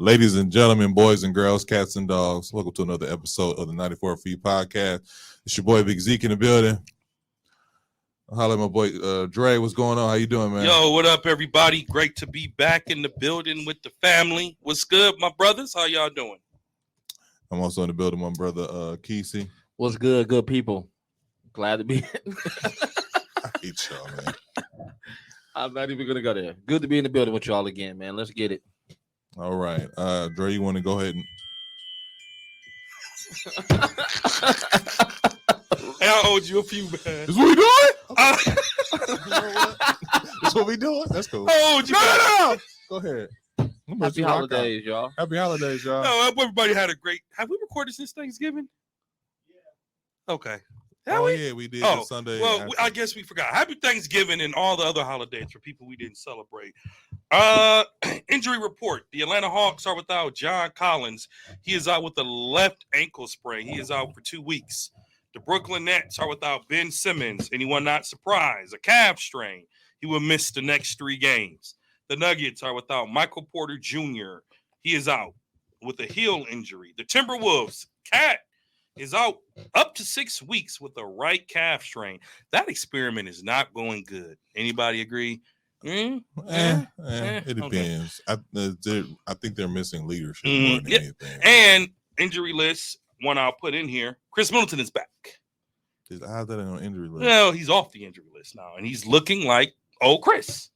Ladies and gentlemen, boys and girls, cats and dogs, welcome to another episode of the 94 Feet Podcast. It's your boy Big Zeke in the building. Holla at my boy Dre. What's going on? How you doing, man? Yo, what up, everybody? Great to be back in the building with the family. What's good, my brothers? How y'all doing? I'm also in the building, my brother Kesey. What's good, good people? Glad to be. I hate y'all, man. I'm not even gonna go there. Good to be in the building with y'all again, man. Let's get it. All right. Dre, you want to go ahead and I owed you a few, man. This what we doing? You know what? This what we doing? That's cool. I owed you. No. Go ahead. Happy holidays, y'all. Happy holidays, y'all. No, I hope everybody had a great. Have we recorded since Thanksgiving? Yeah. Okay. Yeah, we did this Sunday. Well, I guess we forgot. Happy Thanksgiving and all the other holidays for people we didn't celebrate. Injury report. The Atlanta Hawks are without John Collins. He is out with a left ankle sprain. He is out for 2 weeks. The Brooklyn Nets are without Ben Simmons. Anyone not surprised? A calf strain. He will miss the next 3 games. The Nuggets are without Michael Porter Jr. He is out with a heel injury. The Timberwolves, Cat, is out up to 6 weeks with a right calf strain. That experiment is not going good. Anybody agree? It depends. Okay. I think they're missing leadership more than anything. And injury list, one I'll put in here. Chris Middleton is back. How's that on injury list? Well, he's off the injury list now, and he's looking like old Chris.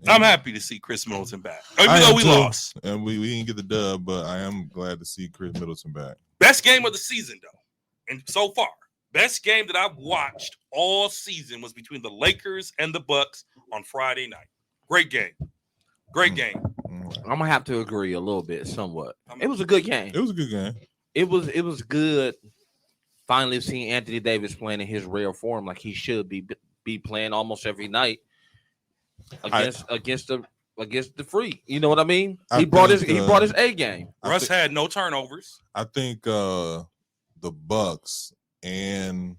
I'm happy to see Chris Middleton back. Even though we lost. And we didn't get the dub, but I am glad to see Chris Middleton back. Best game of the season, though. And so far, best game that I've watched all season was between the Lakers and the Bucks on Friday night. Great game. Great game. I'm gonna have to agree a little bit, somewhat. It was a good game. It was a good game. It was good. Finally seeing Anthony Davis playing in his rare form, like he should be playing almost every night against the Freak. You know what I mean? He brought his A game. Russ had no turnovers. I think the Bucks and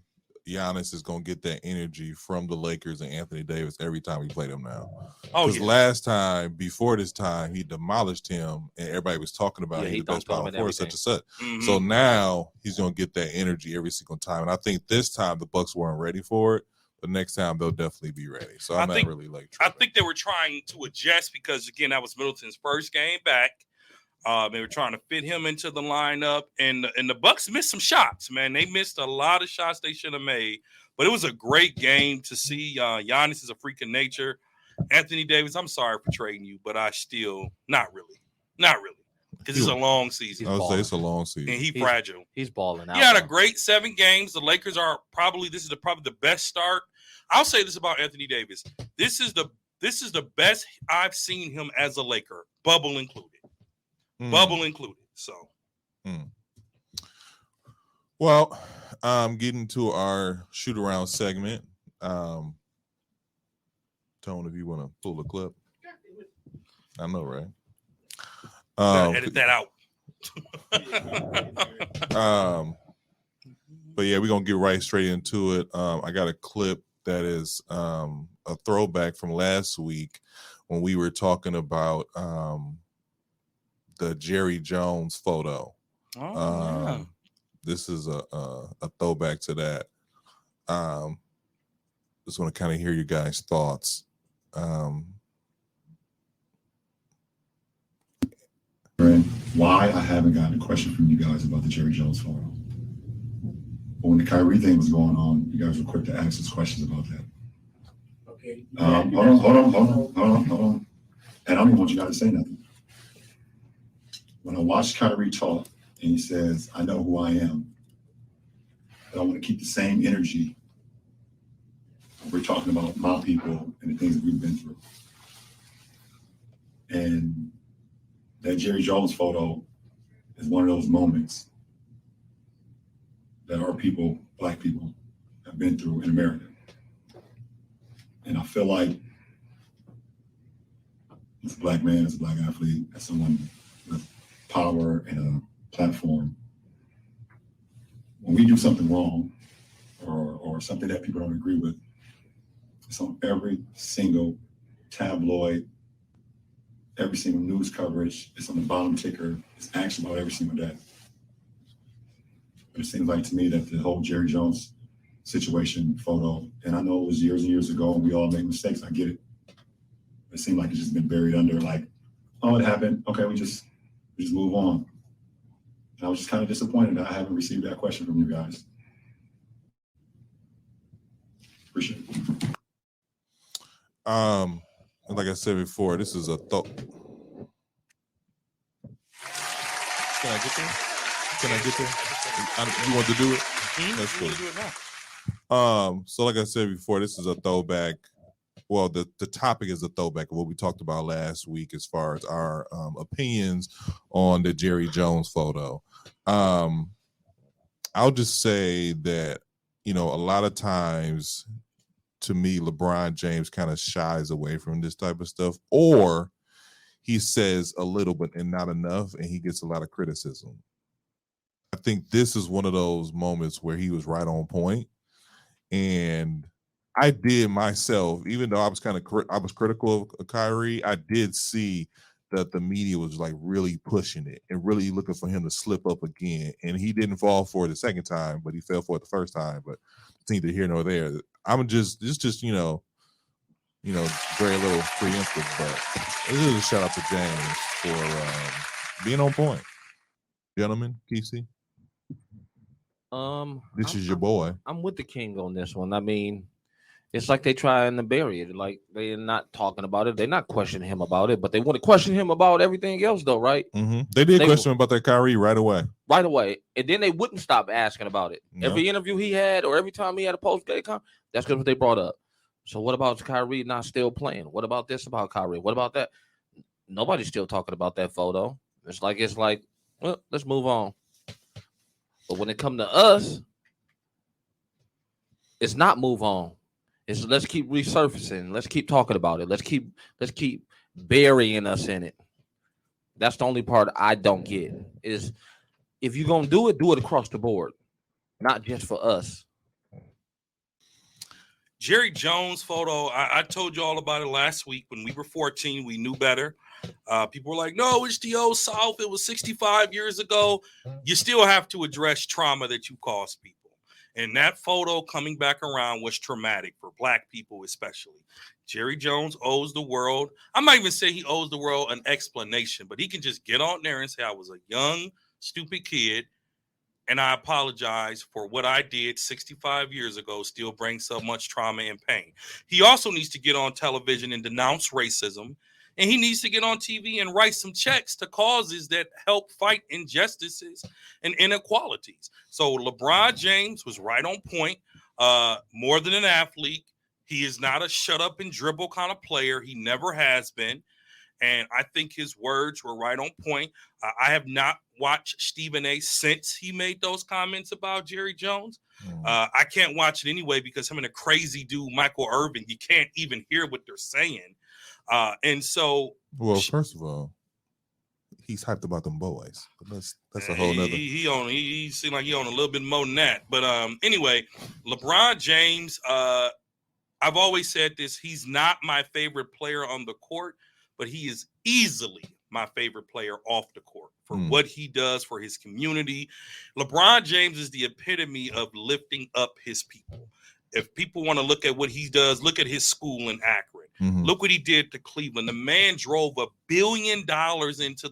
Giannis is gonna get that energy from the Lakers and Anthony Davis every time we play them now. Because last time, before this time, he demolished him, and everybody was talking about he's the best power forward, such and such. Mm-hmm. So now he's gonna get that energy every single time, and I think this time the Bucks weren't ready for it. But next time they'll definitely be ready. So I think they were trying to adjust because again that was Middleton's first game back. They were trying to fit him into the lineup, and the Bucks missed some shots. Man, they missed a lot of shots they should have made. But it was a great game to see. Giannis is a freak of nature. Anthony Davis, I'm sorry for trading you, but I still not really, because it's a long season. I would say it's a long season, and he's fragile. He's balling out. He had a great 7 games. The Lakers are probably the best start. I'll say this about Anthony Davis. This is the best I've seen him as a Laker, bubble included. Bubble included. So, well, getting to our shoot around segment. Tone, if you want to pull the clip, I know, right? Edit that out. But yeah, we're gonna get right straight into it. I got a clip that is a throwback from last week when we were talking about the Jerry Jones photo. This is a throwback to that. Just want to kind of hear you guys' thoughts. Why I haven't gotten a question from you guys about the Jerry Jones photo. But when the Kyrie thing was going on, you guys were quick to ask us questions about that. Okay. Hold on. And I don't even want you guys to say nothing. When I watched Kyrie talk and he says, I know who I am, but I want to keep the same energy. We're talking about my people and the things that we've been through. And that Jerry Jones photo is one of those moments that our people, Black people, have been through in America. And I feel like as a Black man, as a Black athlete, as someone with power and a platform, when we do something wrong or something that people don't agree with, it's on every single tabloid every single news coverage. It's on the bottom ticker. It's asked about every single day. But it seems like to me that the whole Jerry Jones situation photo, and I know it was years and years ago and we all make mistakes. I get it. It seemed like it's just been buried under like, oh, it happened. Okay, we just move on. And I was just kind of disappointed that I haven't received that question from you guys. Appreciate it. And like I said before, this is a thought. Can I get there? Can I get there? You want to do it? That's cool. Do it now. So like I said before, this is a throwback. Well, the topic is a throwback of what we talked about last week as far as our opinions on the Jerry Jones photo. I'll just say that, you know, a lot of times to me, LeBron James kind of shies away from this type of stuff, or he says a little bit and not enough, and he gets a lot of criticism. I think this is one of those moments where he was right on point. And I did myself, even though I was I was critical of Kyrie, I did see that the media was like really pushing it and really looking for him to slip up again. And he didn't fall for it the second time, but he fell for it the first time. But it's neither here nor there. I'm just you know, very little preemptive, but this is a shout out to James for being on point. Gentlemen, Kesey. This is your boy. I'm with the king on this one. I mean, it's like they trying to bury it. Like they're not talking about it. They're not questioning him about it, but they want to question him about everything else, though, right? Mm-hmm. They did question him about that Kyrie right away. Right away. And then they wouldn't stop asking about it. No. Every interview he had or every time he had a post-game comment, that's what they brought up. So what about Kyrie not still playing? What about this about Kyrie? What about that? Nobody's still talking about that photo. It's like, well, let's move on. But when it comes to us, it's not move on. It's let's keep resurfacing. Let's keep talking about it. Let's keep burying us in it. That's the only part I don't get. Is if you're gonna do it across the board, not just for us. Jerry Jones photo, I told you all about it last week. When we were 14, we knew better. People were like, no, it's the old South. It was 65 years ago. You still have to address trauma that you caused people. And that photo coming back around was traumatic for Black people, especially. Jerry Jones owes the world. I'm not even saying he owes the world an explanation, but he can just get on there and say, I was a young, stupid kid, and I apologize for what I did 65 years ago, still brings so much trauma and pain. He also needs to get on television and denounce racism. And he needs to get on TV and write some checks to causes that help fight injustices and inequalities. So LeBron James was right on point. More than an athlete, he is not a shut up and dribble kind of player. He never has been. And I think his words were right on point. I have not watched Stephen A. since he made those comments about Jerry Jones. I can't watch it anyway because him and a crazy dude, Michael Irvin, you can't even hear what they're saying. And so, well, first of all, he's hyped about them boys. But that's a whole nother. He seemed like he owned a little bit more than that. But anyway, LeBron James. I've always said this. He's not my favorite player on the court, but he is easily my favorite player off the court for what he does for his community. LeBron James is the epitome of lifting up his people. If people want to look at what he does, look at his school in Akron. Mm-hmm. Look what he did to Cleveland. The man drove $1 billion into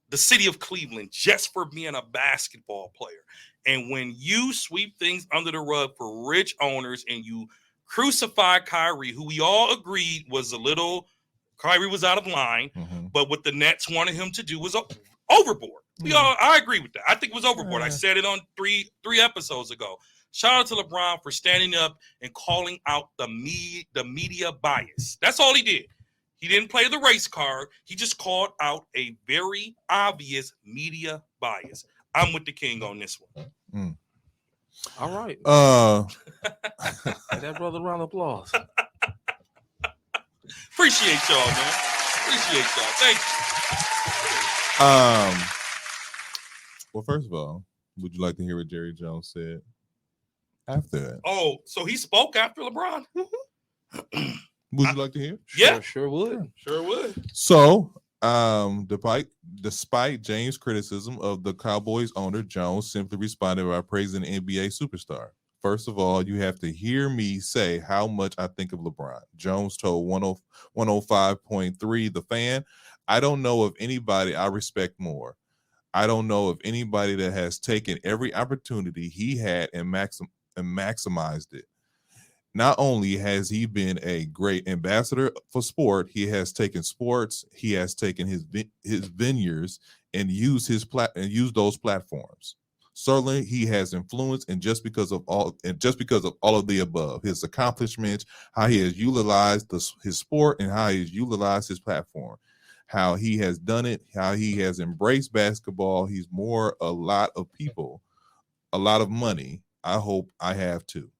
the city of Cleveland, just for being a basketball player. And when you sweep things under the rug for rich owners and you crucify Kyrie, who we all agreed was Kyrie was out of line, but what the Nets wanted him to do was overboard. I agree with that. I think it was overboard. I said it on three episodes ago. Shout out to LeBron for standing up and calling out the media bias. That's all he did. He didn't play the race card. He just called out a very obvious media bias. I'm with the king on this one. All right. That brother, round of applause. Appreciate y'all, man. Appreciate y'all. Thank you. Well, first of all, would you like to hear what Jerry Jones said after that? Oh, so he spoke after LeBron? Would you like to hear? Yeah, sure would. Sure would. So, despite James' criticism of the Cowboys owner, Jones simply responded by praising the NBA superstar. First of all, you have to hear me say how much I think of LeBron. Jones told 105.3 The Fan, I don't know of anybody I respect more. I don't know of anybody that has taken every opportunity he had and maximized it. Not only has he been a great ambassador for sport, he has taken sports, he has taken his vineyards and used those platforms. Certainly, he has influence, and just because of all of the above, his accomplishments, how he has utilized his sport, and how he has utilized his platform, how he has done it, how he has embraced basketball. He's more a lot of people, a lot of money. I hope I have too.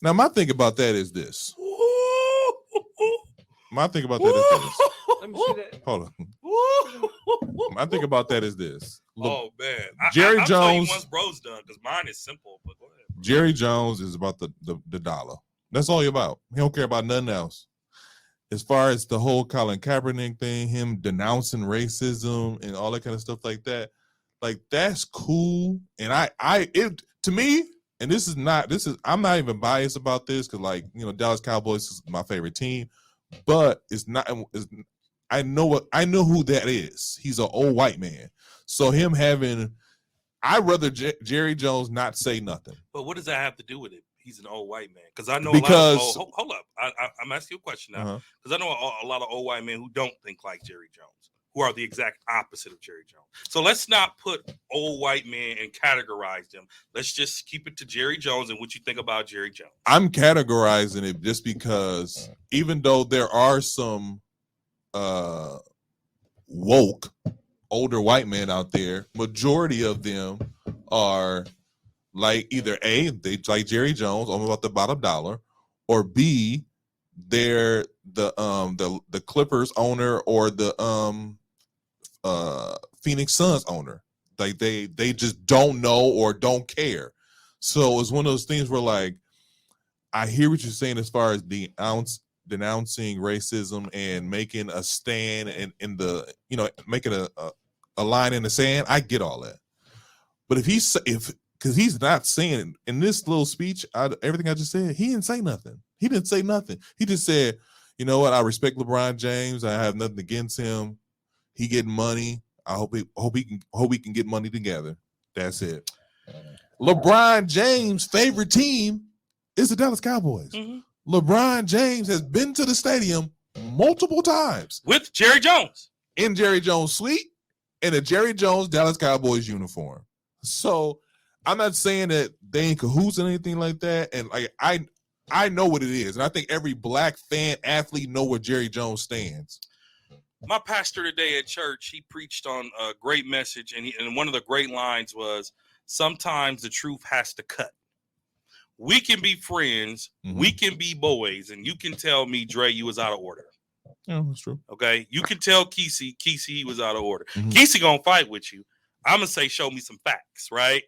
Now, my thing about that is this. My thing about that is this. Let me see that. Hold on. My thing about that is this. Oh man, Jerry I'll tell you Jones. once bro's done, because mine is simple. But go ahead. Jerry Jones is about the dollar. That's all he about. He don't care about nothing else. As far as the whole Colin Kaepernick thing, him denouncing racism and all that kind of stuff like that, like that's cool. And to me. And I'm not even biased about this because, like, you know, Dallas Cowboys is my favorite team, but I know who that is. He's an old white man. So I'd rather Jerry Jones not say nothing. But what does that have to do with it? He's an old white man. Because I know hold up. I'm asking you a question now. Because I know a lot of old white men who don't think like Jerry Jones, who are the exact opposite of Jerry Jones. So let's not put old white men and categorize them. Let's just keep it to Jerry Jones and what you think about Jerry Jones. I'm categorizing it just because even though there are some woke older white men out there, majority of them are like either A, they like Jerry Jones, only about the bottom dollar, or B, they're the Clippers owner or the Phoenix Suns owner. Like they just don't know or don't care. So it's one of those things where, like, I hear what you're saying as far as denouncing racism and making a stand and making a line in the sand. I get all that, but because he's not saying in this little speech, everything I just said, he didn't say nothing. He didn't say nothing. He just said, you know what? I respect LeBron James. I have nothing against him. He getting money. I hope we can get money together. That's it. LeBron James' favorite team is the Dallas Cowboys. Mm-hmm. LeBron James has been to the stadium multiple times with Jerry Jones in Jerry Jones' suite in a Jerry Jones Dallas Cowboys uniform. So I'm not saying that they ain't cahoots or anything like that. And like I know what it is, and I think every black fan athlete know where Jerry Jones stands. My pastor today at church, he preached on a great message, and one of the great lines was, sometimes the truth has to cut. We can be friends, we can be boys, and you can tell me, Dre, you was out of order. Yeah, that's true. Okay, you can tell Kesey he was out of order. Kesey gonna fight with you. I'm gonna say, show me some facts, right?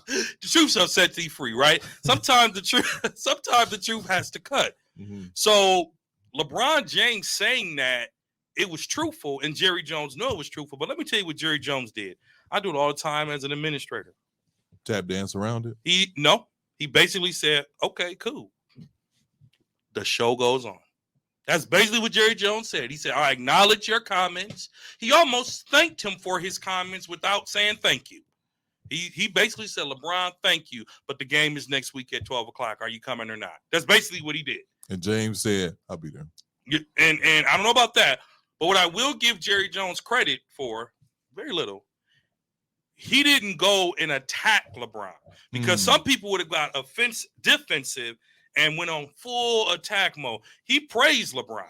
The truth shall set thee free, right? Sometimes the truth has to cut. So LeBron James saying that it was truthful, and Jerry Jones knew it was truthful. But let me tell you what Jerry Jones did. I do it all the time as an administrator. Tap dance around it? He basically said, okay, cool. The show goes on. That's basically what Jerry Jones said. He said, I acknowledge your comments. He almost thanked him for his comments without saying thank you. He basically said, LeBron, thank you, but the game is next week at 12 o'clock. Are you coming or not? That's basically what he did. And James said, I'll be there. And I don't know about that, but what I will give Jerry Jones credit for, very little, he didn't go and attack LeBron, because some people would have got defensive and went on full attack mode. He praised LeBron,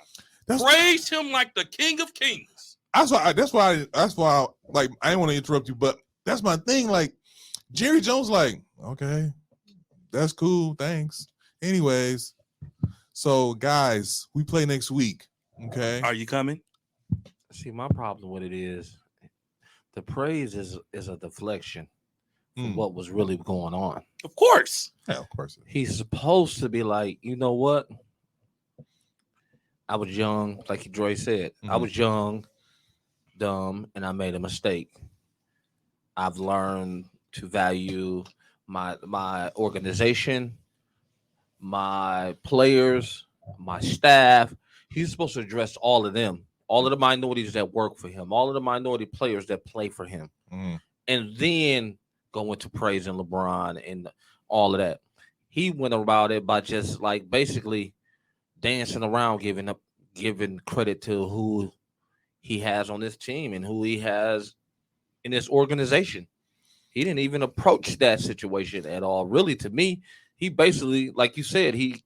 praised him like the king of kings. That's why like, I didn't want to interrupt you, but that's my thing. Like, Jerry Jones, like, okay, that's cool, thanks. Anyways, so guys, we play next week. Okay, are you coming? See, my problem with it is the praise is a deflection. from what was really going on. Of course. Yeah, of course. He's supposed to be like, you know what? I was young, like Dre said. I was young, dumb, and I made a mistake. I've learned to value my organization, my players, my staff. He's supposed to address all of them, all of the minorities that work for him, all of the minority players that play for him, and then go into praising LeBron and all of that. He went about it by just like basically dancing around, giving credit to who he has on this team and who he has in this organization. He didn't even approach that situation at all. Really, to me, he basically, like you said, he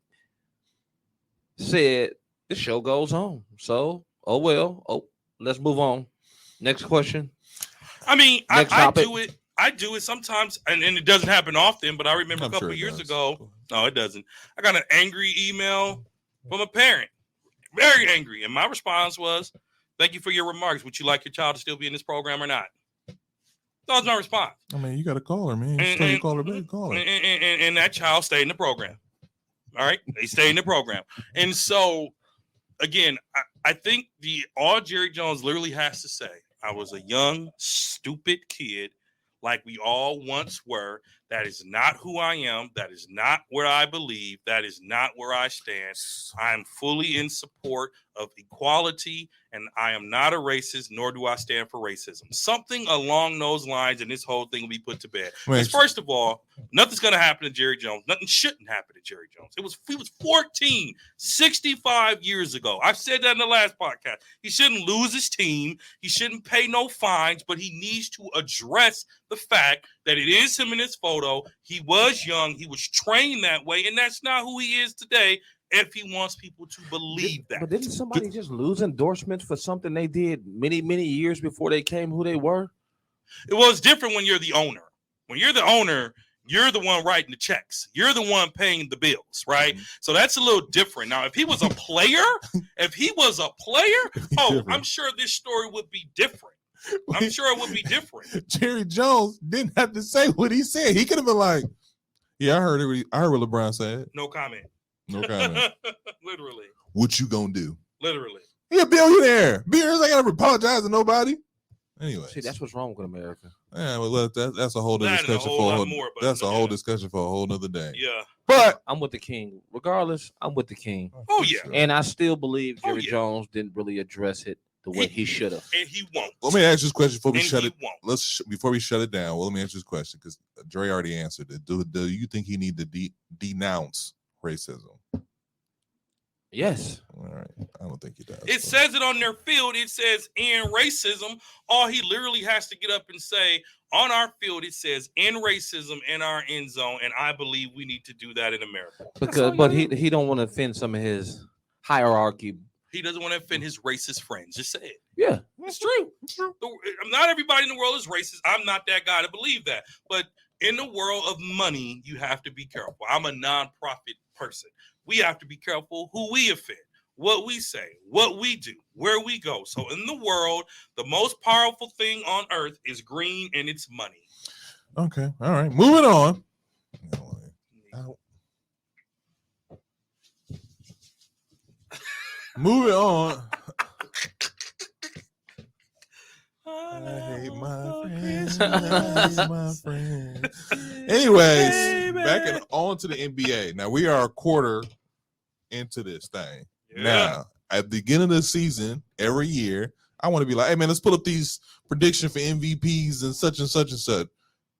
said the show goes on. So, oh well. Oh, let's move on. Next question. I mean, I do it sometimes, and it doesn't happen often, but I remember a couple of years ago. No, it doesn't. I got an angry email from a parent, very angry. And my response was, "Thank you for your remarks. Would you like your child to still be in this program or not?" That was my response. I mean, you got to call her, man. You call her back, call her. And that child stayed in the program. All right? They stayed in the program. And so, again, I think all Jerry Jones literally has to say, I was a young, stupid kid like we all once were. That is not who I am. That is not where I believe. That is not where I stand. I am fully in support of equality, and I am not a racist, nor do I stand for racism. Something along those lines, and this whole thing will be put to bed. Because first of all, nothing's going to happen to Jerry Jones. Nothing shouldn't happen to Jerry Jones. He was 14, 65 years ago. I've said that in the last podcast. He shouldn't lose his team. He shouldn't pay no fines, but he needs to address the fact that it is him in this photo. He was young. He was trained that way, and that's not who he is today. If he wants people to believe that. But didn't somebody just lose endorsements for something they did many, many years before they came who they were? It was different when you're the owner. When you're the owner, you're the one writing the checks. You're the one paying the bills, right? So that's a little different. Now, if he was a player, I'm sure this story would be different. I'm sure it would be different. Jerry Jones didn't have to say what he said. He could have been like, "Yeah, I heard it. I heard what LeBron said." No comment. No comment. Literally. What you gonna do? Literally. He a billionaire. Billionaires ain't gotta apologize to nobody. Anyway. See, that's what's wrong with America. Yeah, well, that's a whole other discussion for a whole. That's a whole discussion for a whole nother day. Yeah. But I'm with the king. Regardless, I'm with the king. Oh yeah. And I still believe Jerry Jones didn't really address it the way he should have. And he won't. Let me ask this question before we shut it. Before we shut it down. Well, let me answer this question because Dre already answered it. Do you think he need to denounce racism? Yes. All right. I don't think he does. It says it on their field. It says end racism. All he literally has to get up and say on our field, it says end racism in our end zone. And I believe we need to do that in America. But he don't want to offend some of his hierarchy. He doesn't want to offend his racist friends. Just say it. Yeah. It's true. It's true. Not everybody in the world is racist. I'm not that guy to believe that. But in the world of money, you have to be careful. I'm a nonprofit person. We have to be careful who we offend, what we say, what we do, where we go. So in the world, the most powerful thing on earth is green, and it's money. Okay. All right. Moving on. Moving on. I hate my friends. I hate my friends. Anyways, back on to the NBA. Now we are a quarter into this thing. Yeah. Now, at the beginning of the season, every year, I want to be like, hey man, let's pull up these predictions for MVPs and such and such and such.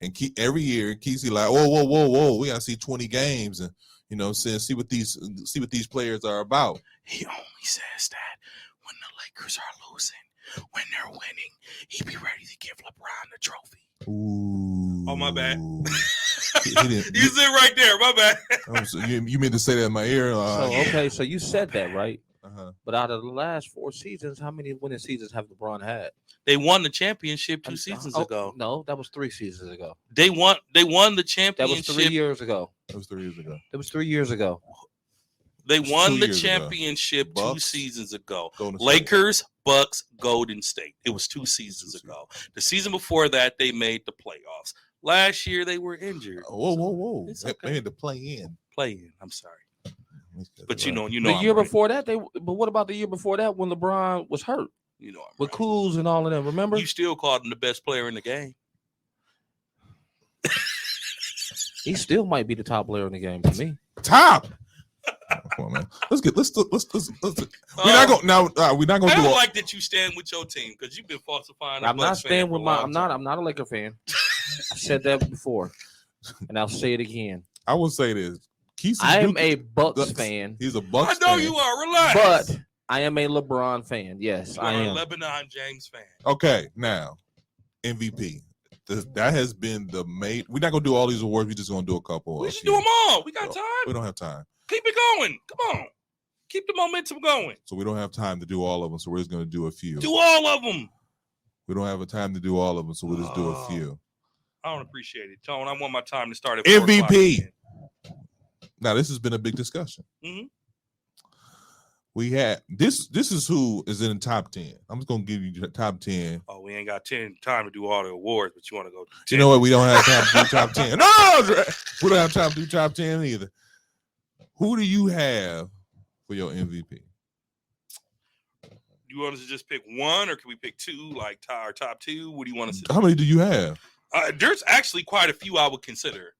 And every year, Kesey like, whoa, we gotta see 20 games and see what these players are about. He only says that when the Lakers are losing. When they're winning, he'd be ready to give LeBron the trophy. Ooh. Oh, my bad. You sit right there. My bad. You meant to say that in my ear. So you said that, right? Uh-huh. But out of the last 4 seasons, how many winning seasons have LeBron had? They won the championship 2 seasons ago. No, that was 3 seasons ago. They won the championship. That was 3 years ago. That was 3 years ago. It was 3 years ago. They won the championship 2 seasons ago. Lakers, Bucks, Golden State. It was 2 seasons ago. The season before that, they made the playoffs. Last year they were injured. Whoa. It's They okay. had to play in. Playing. I'm sorry. But you know. The I'm year right. before that, but what about the year before that when LeBron was hurt You know I'm with right. Kuz and all of them? Remember? You still called him the best player in the game. He still might be the top player in the game to me. Top. Come on, man. Let's. We're not going now. We're not going I to do. don't like that you stand with your team because you've been falsifying. I'm not staying with my. I'm not a Laker fan. I said that before, and I'll say it again. I will say this. I am a Bucks fan. He's a Bucks I know fan. you are. Relax. But I am a LeBron fan. Yes, you I are a am. Lebanon James fan. Okay, now MVP. That has been the main. We're not gonna do all these awards. We're just gonna do a couple. We should do them all. We got time. We don't have time, Keep it going. Come on. Keep the momentum going. so we don't have time to do all of them. So we're just gonna do a few. Do all of them. We don't have a time to do all of them, so we'll just do a Oh. few. I don't appreciate it, Tone. I want my time to start at 4 o'clock MVP. again. Now this has been a big discussion. Mhm. We had this. This is who is in the top 10. I'm just gonna give you the top 10. Oh, we ain't got time to do all the awards, but you want to go. You know what? We don't have time to do top 10. No, we don't have time to do top 10 either. Who do you have for your MVP? You want us to just pick one, or can we pick two, like our top two? What do you want us to do? How many do you have? There's actually quite a few I would consider.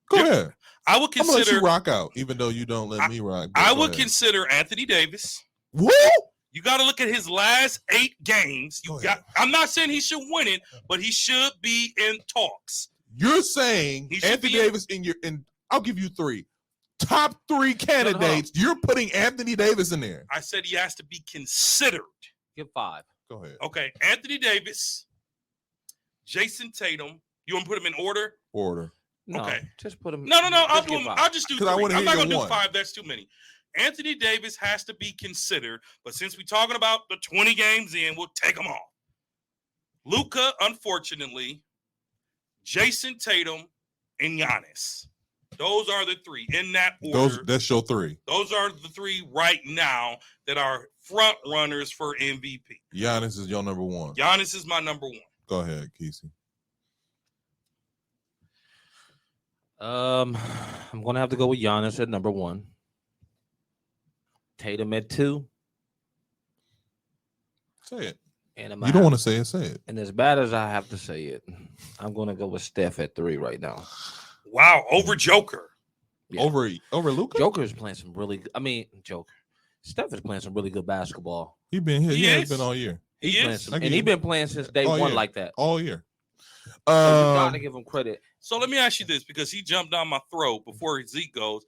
Go ahead. I would I'm gonna let you consider. rock out, even though you don't let me rock. but I go would ahead. consider Anthony Davis. Woo! You got to look at his last 8 games. Go You ahead. got. I'm not saying he should win it, but he should be in talks. You're saying He should Anthony be in- Davis in I'll give you 3. Top 3 candidates. You're putting Anthony Davis in there. I said he has to be considered. Give 5. Go ahead. Okay, Anthony Davis, Jason Tatum. You want to put them in order? Order. No, Okay. just put him. No. I'll just do give them. 5. I'll just do 'Cause I 3. wanna I'm hear not your gonna do one. 5. That's too many. Anthony Davis has to be considered, but since we're talking about the 20 games in, we'll take them all. Luka, unfortunately, Jason Tatum, and Giannis. Those are the 3 in that order. That's your 3. Those are the 3 right now that are front runners for MVP. Giannis is your number 1. Giannis is my number 1. Go ahead, Kesey. I'm gonna have to go with Giannis at number 1. Tatum at 2. Say it. And You don't want to say it. Say it. And as bad as I have to say it, I'm gonna go with Steph at 3 right now. Wow, over Joker. Yeah. Over Luka. Joker is playing some really. Steph is playing some really good basketball. He been here. He He has is. been all year. He Playing is. some- I and get he's you. been playing since day Oh, one yeah. like that. All year. So you gotta give him credit. So let me ask you this, because he jumped down my throat before Zeke goes.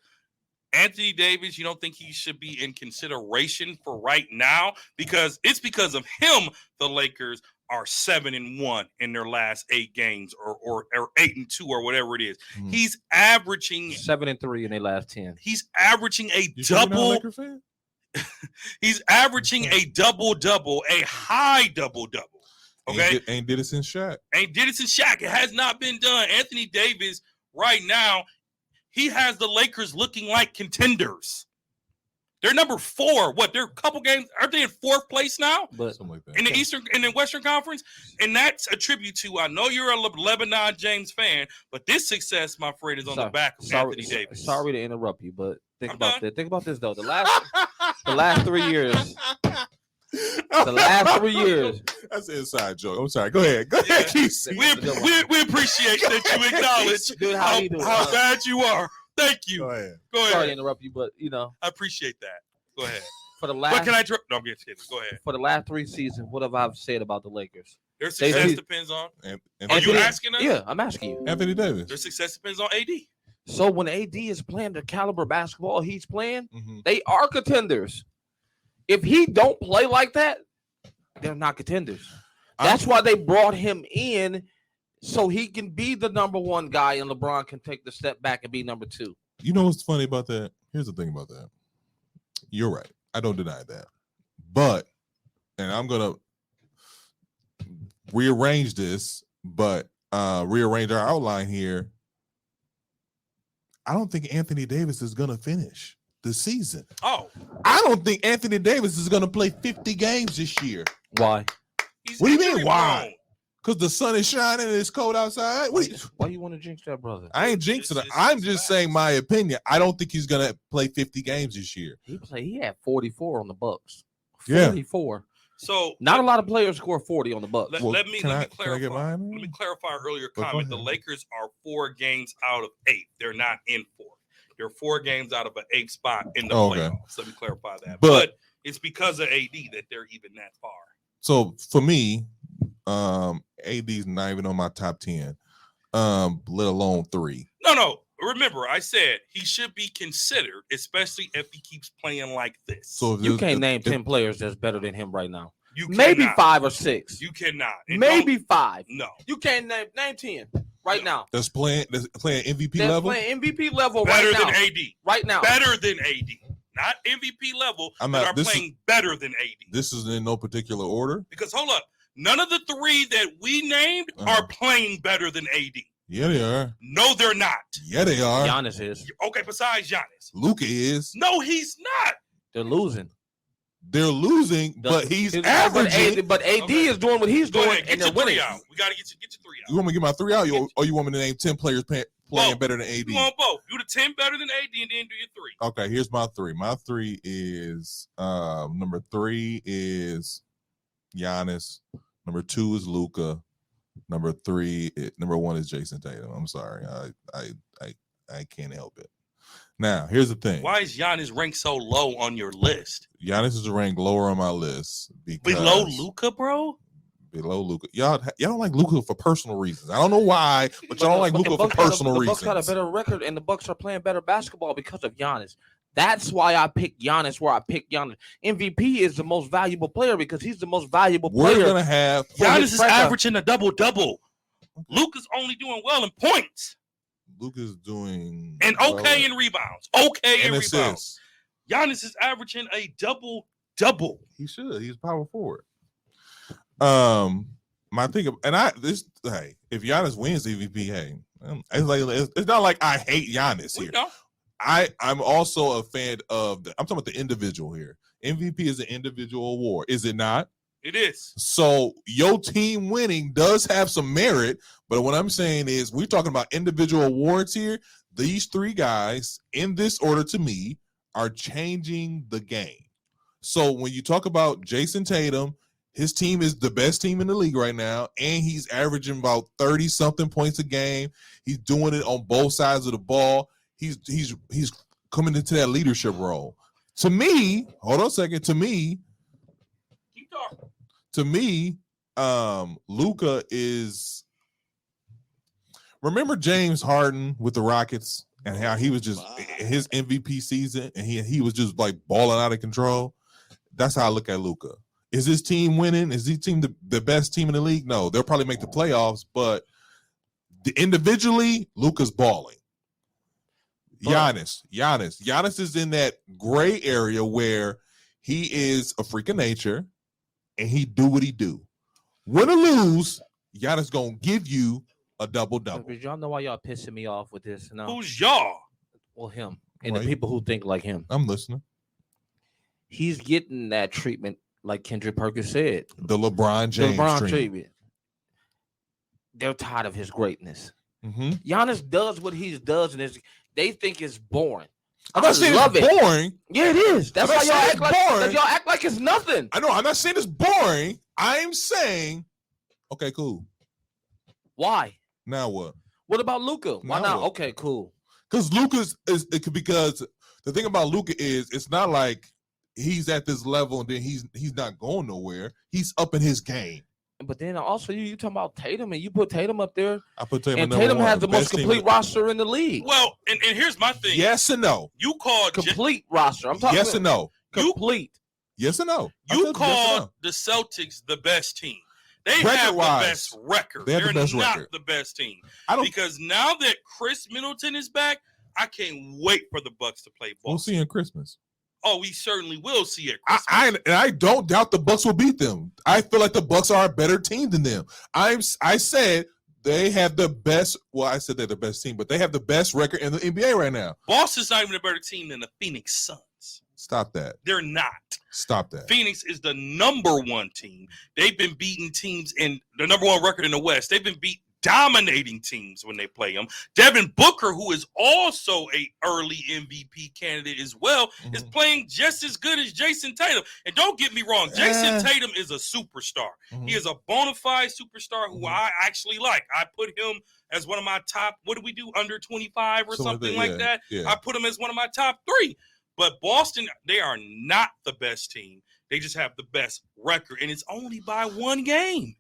Anthony Davis, you don't think he should be in consideration for right now? Because it's because of him the Lakers are 7-1 in their last 8 games, or 8-2, or whatever it is. Mhm. He's averaging 7-3 in their last 10. He's averaging a You sure you're not a double. Laker fan? He's averaging a double-double, a high double-double. Okay, Ain't did it since Shaq. and did it since Shaq. It has not been done. Anthony Davis, right now, he has the Lakers looking like contenders. They're number 4. What? They're a couple games. Aren't they in 4th place now But Something like that. in the Western Conference? And that's a tribute to. I know you're a Lebanon James fan, but this success, my friend, is on the back of Anthony Davis. Sorry to interrupt you, but think I'm about done. this. Think about this though. The last 3 years. The last 3 years. That's an inside joke. I'm sorry. Go ahead. Go ahead, Yeah. Kesey. We appreciate that you acknowledge Dude, how you doing? how bad you are. Thank you. Go ahead. Go ahead. Sorry to interrupt you, but I appreciate that. Go ahead. for the But last can I? No, I'm just kidding. Go ahead. for the last 3 seasons, what have I said about the Lakers? Their They success do- depends on. An- Are Anthony, you asking us? Yeah, I'm asking you. Anthony Davis. Their success depends on AD. So when AD is playing the caliber basketball he's playing, Mhm. they are contenders. If he don't play like that, they're not contenders. That's why they brought him in, so he can be the number 1 guy, and LeBron can take the step back and be number 2. You know what's funny about that? Here's the thing about that. You're right. I don't deny that. But, and I'm gonna rearrange this, but rearrange our outline here. I don't think Anthony Davis is gonna finish the season. Oh, I don't think Anthony Davis is gonna play 50 games this year. Why? he's What do you mean, injury why? prone. Because the sun is shining and it's cold outside. Why you want to jinx that, brother? I ain't jinxing it. I'm just saying my opinion. I don't think he's gonna play 50 games this year. He had 44 on the Bucks. Yeah. 44. So not a lot of players score 40 on the Bucks. Let me clarify. Let me clarify our earlier comment. The Lakers are 4 games out of 8. They're not in 4. They're 4 games out of an 8th spot in the playoffs. Let me clarify that. But it's because of AD that they're even that far. So for me, AD's not even on my top 10, let alone 3. No. Remember, I said he should be considered, especially if he keeps playing like this. So you can't name 10 players that's better than him right now. You maybe cannot. 5 or 6. You cannot. And maybe 5. No, you can't name 10 right now. That's playing MVP that's level. Playing MVP level better right now. Than AD. Right now. Better than AD. Not MVP level. Playing better than AD. This is in no particular order. Because hold up, none of the 3 that we named are playing better than AD. Yeah, they are. No, they're not. Yeah, they are. Giannis is. Okay, besides Giannis. Luka is. No, he's not. They're losing. They're losing, but he's averaging. But AD is doing what he's doing, and they're winning. Out. We got to get your 3 out. You want me to get my 3 out, or you want me to name 10 players playing better than AD? You want both. Do the 10 better than AD, and then do your 3. Okay, here's my 3. My 3 is number 3 is Giannis. Number 2 is Luka. Number 1 is Jason Tatum. I'm sorry, I can't help it. Now, here's the thing. Why is Giannis ranked so low on your list? Giannis is ranked lower on my list because below Luka, bro. Below Luka, y'all don't like Luka for personal reasons. I don't know why, but y'all don't like Luka for personal reasons. The Bucks got a better record, and the Bucks are playing better basketball because of Giannis. That's why I picked Giannis where I picked Giannis. MVP is the most valuable player because he's the most valuable player. We're gonna have Giannis is averaging a double-double. Luka's only doing well in points. Luka's doing and okay in rebounds. Okay in rebounds. Giannis is averaging a double-double. He should. He's power forward. My thing, if Giannis wins MVP, hey, it's not like I hate Giannis here. I'm also a fan of I'm talking about the individual here. MVP is an individual award, is it not? It is. So your team winning does have some merit, but what I'm saying is we're talking about individual awards here. These 3 guys in this order to me are changing the game. So when you talk about Jason Tatum, his team is the best team in the league right now, and he's averaging about 30-something points a game. He's doing it on both sides of the ball. He's coming into that leadership role. To me, hold on a second. To me, Luka is. Remember James Harden with the Rockets and how he was just his MVP season and he was just like balling out of control. That's how I look at Luka. Is his team winning? Is his team the best team in the league? No, they'll probably make the playoffs, but individually, Luka's balling. Giannis is in that gray area where he is a freak of nature and he do what he do. Win or lose, Giannis gonna give you a double-double. Y'all know why y'all pissing me off with this now? Who's y'all? Well, him and the people who think like him. I'm listening. He's getting that treatment, like Kendrick Perkins said. The LeBron James treatment. They're tired of his greatness. Mm-hmm. Giannis does what he does, and they think it's boring. I'm not saying it's boring. Yeah, it is. That's why y'all act like boring. Y'all act like it's nothing. I know. I'm not saying it's boring. I'm saying, okay, cool. Why? Now what? What about Luka? Why not? Okay, cool. Because because the thing about Luka is it's not like he's at this level and then he's not going nowhere. He's up in his game. But then also you talking about Tatum and you put Tatum up there. I put Tatum. And Tatum has the most complete roster in the league. Well, and here's my thing. Yes and no. You called complete roster. I'm talking yes and no. Complete. Yes and no. You called the Celtics the best team. They have the best record. They're not the best team. Because now that Chris Middleton is back, I can't wait for the Bucks to play ball. We'll see in Christmas. Oh, we certainly will see it. I don't doubt the Bucks will beat them. I feel like the Bucks are a better team than them. I said they have the best. Well, I said they're the best team, but they have the best record in the NBA right now. Boston's not even a better team than the Phoenix Suns. Stop that. They're not. Stop that. Phoenix is the number one team. They've been beating teams in the number one record in the West. They've been dominating teams when they play them. Devin Booker, who is also a early MVP candidate as well, is playing just as good as Jason Tatum. And don't get me wrong, Jason Tatum is a superstar. He is a bona fide superstar who I actually like. I put him as one of my top, what do we do, under 25 or something like that? Yeah. I put him as one of my top 3. But Boston, they are not the best team. They just have the best record, and it's only by 1 game.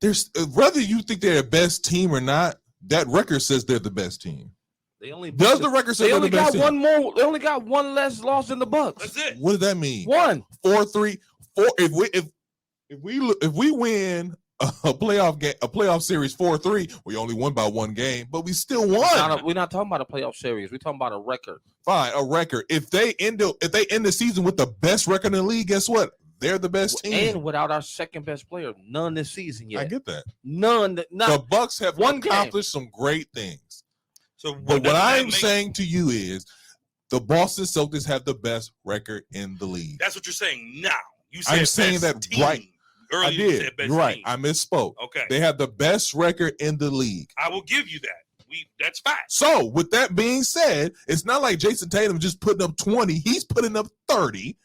There's whether you think they're the best team or not, that record says they're the best team. They only does the record say they only the best got team? one more. They only got one less loss than the Bucks. That's it. What does that mean? 1. 4-3. 4. If we win a playoff series 4-3, we only won by 1 game, but we still won. We're not talking about a playoff series. We're talking about a record. Fine, a record. If they end the season with the best record in the league, guess what? They're the best team. And without our second best player, none this season yet. I get that. None. The Bucks have accomplished some great things. So, but what I'm saying to you is the Boston Celtics have the best record in the league. That's what you're saying now. You said I'm saying that team. right. Earlier I you did. said best You're right. team. I misspoke. Okay. They have the best record in the league. I will give you that. That's fact. So, with that being said, it's not like Jason Tatum just putting up 20. He's putting up 30.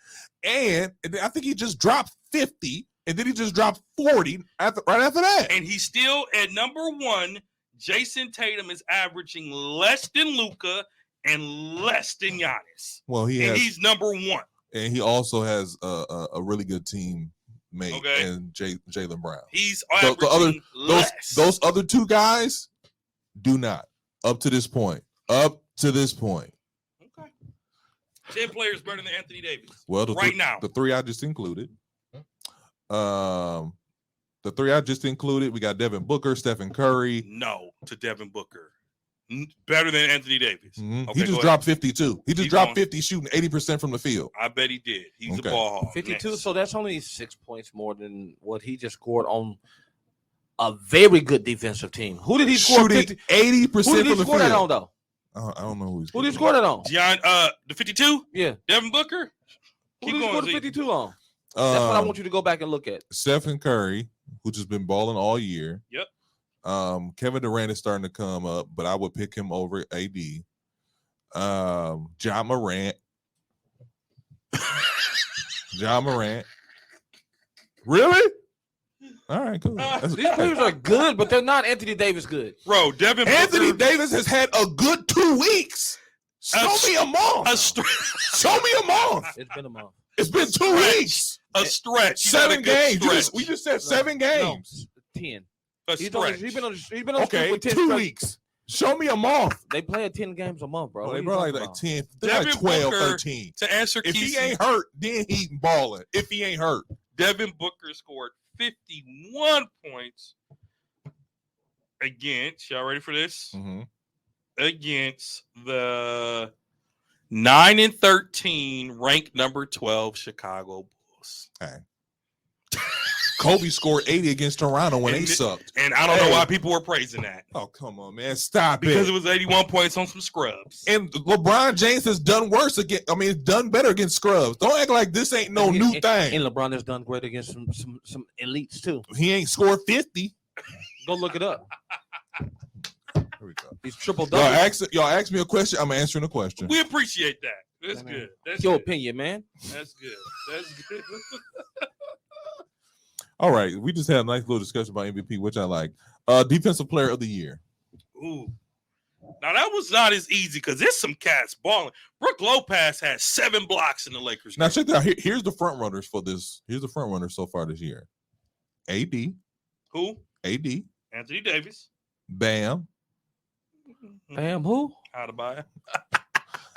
And I think he just dropped 50. And then he just dropped 40 right after that. And he's still at number 1. Jason Tatum is averaging less than Luka and less than Giannis. Well, he's number 1. And he also has a really good team mate and Jaylen Brown. He's averaging less. Those other 2 guys do not. Up to this point. Okay. 10 players better than Anthony Davis. Well, now. The 3 I just included. The 3 I just included, we got Devin Booker, Stephen Curry. No to Devin Booker. Better than Anthony Davis. Mm-hmm. Okay, he just dropped 52. He just dropped 50, shooting 80% from the field. I bet he did. He's a ball hog. 52, next. So that's only 6 points more than what he just scored on a very good defensive team. Who did he score? 80% from the field. That on, though? I don't know who did he score that on. The 52? Yeah. Devin Booker? Who did he score the 52 on? That's what I want you to go back and look at. Stephen Curry, who's just been balling all year. Yep. Kevin Durant is starting to come up, but I would pick him over AD. John Morant. Really? All right, cool. These players are good, but they're not Anthony Davis good. Bro, Anthony Davis has had a good 2 weeks. Show me a month. Show me a month. It's been a month. It's been 2 weeks. A stretch. 7 games. We just said 7 games. No, 10. He's been on the streak for 10 2 weeks. Show me a month. They play 10 games a month, bro. They play like 10. They're like 12, Booker, 13. To answer if Keith, he ain't hurt, then he balling. If he ain't hurt. Devin Booker scored 51 points against, y'all ready for this? Mm-hmm. Against the 9-13 ranked number 12 Chicago Bulls. Hey. Kobe scored 80 against Toronto when they sucked. And I don't know why people were praising that. Oh, come on, man. Stop because it was 81 points on some scrubs. And LeBron James has done worse against, done better against scrubs. Don't act like this ain't no new thing. And LeBron has done great against some elites, too. He ain't scored 50. Go look it up. Here we go. He's triple-double. Y'all ask me a question. I'm answering a question. We appreciate that. That's good. That's your good. opinion, man. That's good. That's good. All right, we just had a nice little discussion about MVP, which I like. Defensive Player of the Year. Ooh, now that was not as easy because there's some cats balling. Brook Lopez has 7 blocks in the Lakers. Now check that out. Here's the front runners for this. Here's the front runners so far this year. AD. Who? AD. Anthony Davis. Bam. Bam. Who? Adebayo.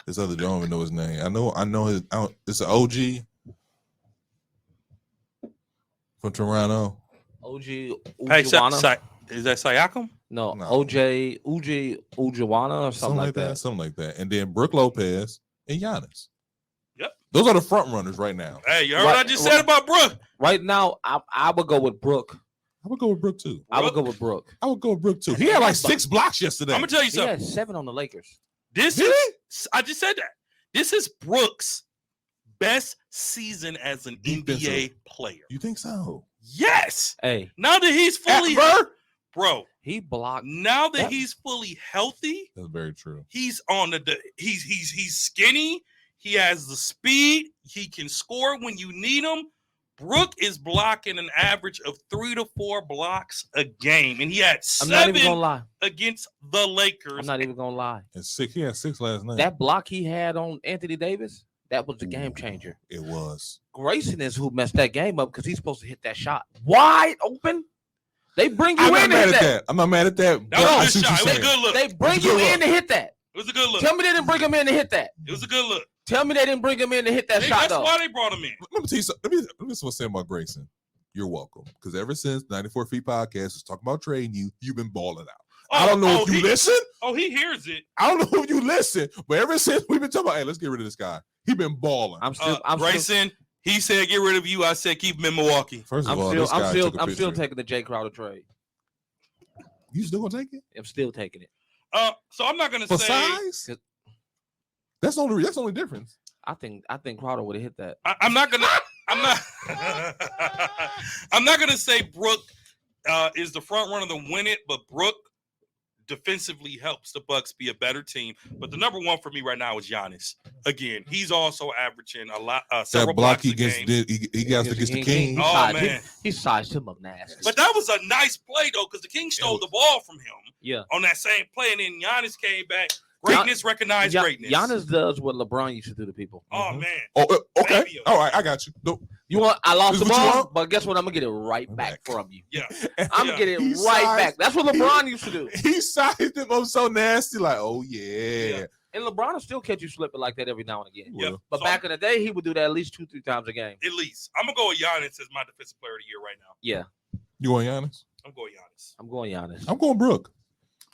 This other don't even know his name. I know his. It's an OG. From Toronto. OG Ujuana. Is that Siakam? No. OJ Ujuana or something like that. Something like that. And then Brook Lopez and Giannis. Yep. Those are the front runners right now. Hey, you heard what I just said about Brook? Right now, I would go with Brook. I would go with Brook too. I would go with Brook. I would go with Brook too. He had like 6 blocks yesterday. I'm gonna tell you something. He had 7 on the Lakers. I just said that. This is Brook's best season as an Defensive. NBA player. You think so? Yes. Hey, Now that he's fully bro, he blocked. now that That- he's fully healthy, That's very true. he's on he's skinny. He has the speed. He can score when you need him. Brook is blocking an average of 3 to 4 blocks a game, and he had I'm not even 7 gonna lie. against the Lakers. I'm not even gonna lie. And 6, he had 6 last night. That block he had on Anthony Davis, that was the game changer. It was. Grayson is who messed that game up because he's supposed to hit that shot wide open. They bring you I'm not in to mad hit at that. that. I'm not mad at that. That was I a see good what shot. you're It was a saying. good look. They bring It's a you good in to hit that. It was a good look. Tell me they didn't bring him in to hit that. It was a good look. Tell me they didn't bring him in to hit that shot That's though. why they brought him in. Let me tell you something. Let me just want to say about Grayson. You're welcome. Because ever since 94 Feet Podcast was talking about trading you, you've been balling out. I don't know if you listen. Oh, he hears it. I don't know if you listen. But ever since we've been talking about, hey, let's get rid of this guy. He been balling. I'm still. I'm still. Grayson, he said, "Get rid of you." I said, "Keep him in Milwaukee." First of I'm all, still. this guy I'm still. took a I'm still picture. taking the Jay Crowder trade. You still gonna take it I'm still taking it. So I'm not gonna for say. size? That's the only difference. I think Crowder would have hit that. I'm not gonna. I'm not. I'm not gonna say Brook is the front runner to win it, but Brook defensively helps the Bucks be a better team. But the number one for me right now is Giannis. Again, he's also averaging a lot. Several That block blocks he a gets, game. he got against the King. He Oh, sized- man. he sized him up nasty. But that was a nice play though, because the King stole the ball from him yeah, on that same play, and then Giannis came back. Greatness recognized greatness. Giannis does what LeBron used to do to people. Oh man. Oh, okay. Fabio. All right, I got you. No, You want? I lost This the what you ball, want? but guess what? I'm gonna get it right back Back. from you. Yeah. I'm Yeah. gonna get it He right sized- back. That's what LeBron used to do. he sized him up so nasty, like, oh yeah. And LeBron will still catch you slipping like that every now and again. Yeah. But So back in the day, he would do that at least 2-3 times a game. at least I'm gonna go with Giannis as my defensive player of the year right now. Yeah, You want Giannis? I'm going Giannis. I'm going Giannis. I'm going Brook.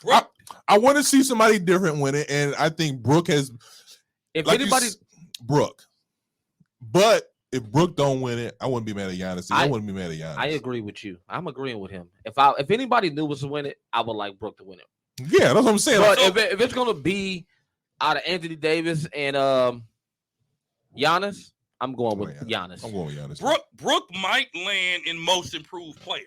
Brook, I want to see somebody different win it, and I think Brook has. If Like you anybody, Brook, but if Brook don't win it, I wouldn't be mad at Giannis. I wouldn't be mad at Giannis. I agree with you. I'm agreeing with him. If anybody knew was to win it, I would like Brook to win it. Yeah, that's what I'm saying. But Like, if it's gonna be out of Anthony Davis and Giannis, I'm going with Giannis. I'm going with Giannis. Brook might land in most improved player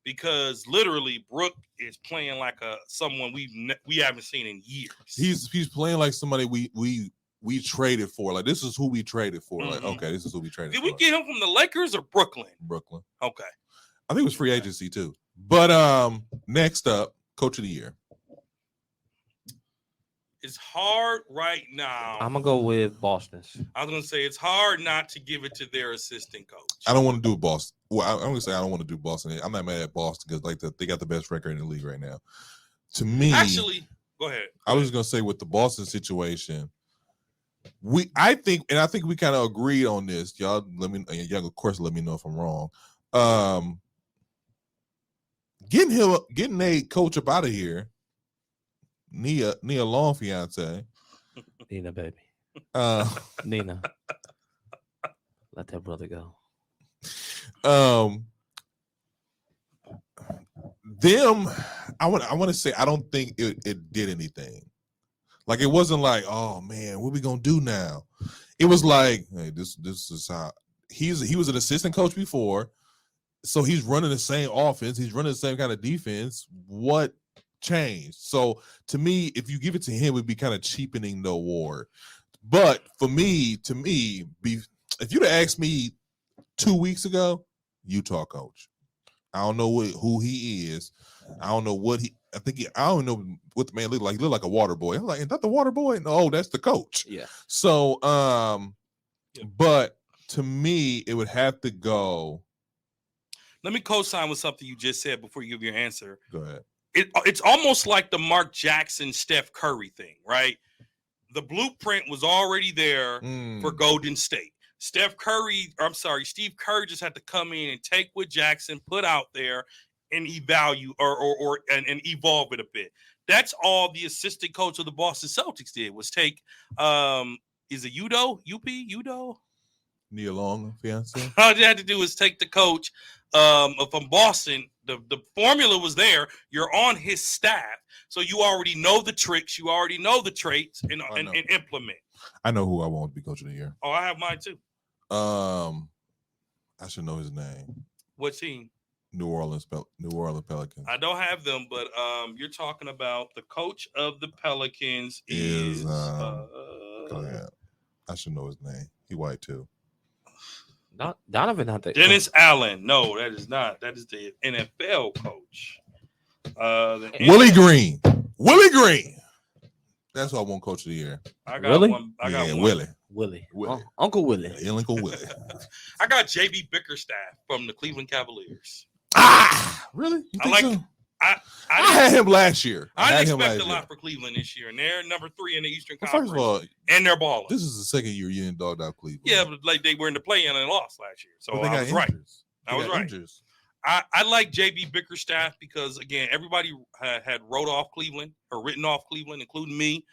because literally Brook is playing like someone we haven't seen in years. He's playing like somebody we traded for. Like, this is who we traded for. Like, Mhm. okay, this is who we traded Did for. we get him from the Lakers or Brooklyn? Brooklyn. Okay. I think it was free agency too. But next up, Coach of the Year. It's hard right now. I'm gonna go with Boston's. I was gonna say it's hard not to give it to their assistant coach. I don't want to do Boston. Well, I'm gonna say I don't want to do Boston. I'm not mad at Boston because they got the best record in the league right now. To me, Actually, go ahead. I was gonna say with the Boston situation, I think we kind of agreed on this. Y'all y'all of course let me know if I'm wrong. Getting a coach up out of here, Nia Long fiance. Nina, baby. Nina. Let that brother go. Them, I want to say I don't think it did anything. Like, it wasn't like, oh man, what we gonna do now? It was like, hey, this is how he was an assistant coach before, so he's running the same offense, he's running the same kind of defense. What changed? So to me, if you give it to him, it would be kind of cheapening the award. But for me, if you'd have asked me 2 weeks ago, Utah coach. I don't know who he is. I don't know what I don't know what the man looked like. He looked like a water boy. I'm like, is that the water boy? No, that's the coach. Yeah. So, but to me, it would have to go. Let me co-sign with something you just said before you give your answer. Go ahead. It's almost like the Mark Jackson, Steph Curry thing, right? The blueprint was already there for Golden State. Steve Curry just had to come in and take what Jackson put out there and evaluate and evolve it a bit. That's all the assistant coach of the Boston Celtics did was take is it Udo? Nia Long fiance. All you had to do is take the coach from Boston. The formula was there. You're on his staff, so you already know the tricks. You already know the traits and implement. I know who I want to be coach of the year. Oh, I have mine too. I should know his name. What team? New Orleans Pelicans. I don't have them, but you're talking about the coach of the Pelicans is go ahead. I should know his name. He white too. Not Donovan, not that. Dennis Allen. No, that is not. That is the NFL coach. Willie Green. Willie Green. That's why I won Coach of the Year. I got Really? one. I got one. Willie. Willie. Uncle Willie. Yeah, Uncle Willie. I got JB Bickerstaff from the Cleveland Cavaliers. Really? You I think like. so? I had him last year. I had didn't him expect last a lot year. for Cleveland this year, and they're number 3 in the Eastern Well, Conference. first of all, and they're balling. this is the second year you didn't dog out Cleveland. Yeah, but like they were in the play-in and lost last year, so But they I got was right. injuries. I was got right. injuries. I like JB Bickerstaff because again, everybody had wrote off Cleveland or written off Cleveland, including me.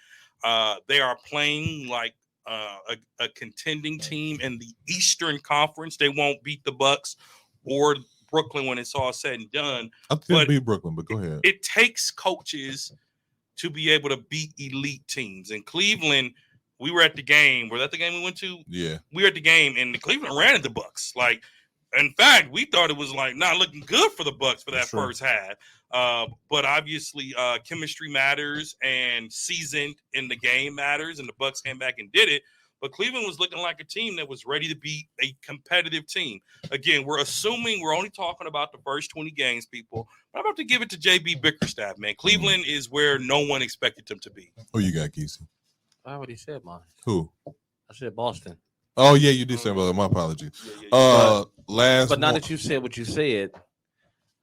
They are playing like a contending team in the Eastern Conference. They won't beat the Bucks or Brooklyn when it's all said and done. I think it'll beat Brooklyn, but go ahead. It takes coaches to be able to beat elite teams. In Cleveland, we were at the game. Was that the game we went to? Yeah. We were at the game, and the Cleveland ran at the Bucks. Like, in fact, we thought it was like not looking good for the Bucks for that Sure. first half. But obviously, chemistry matters, and seasoned in the game matters. And the Bucks came back and did it. But Cleveland was looking like a team that was ready to be a competitive team. Again, we're assuming we're only talking about the first 20 games, people. But I'm about to give it to JB Bickerstaff, man. Cleveland is where no one expected them to be. Who you got, Kesey? I already said mine. Who? I said Boston. Oh yeah, you did say about my apologies. Yeah. Last But now one- that you said what you said,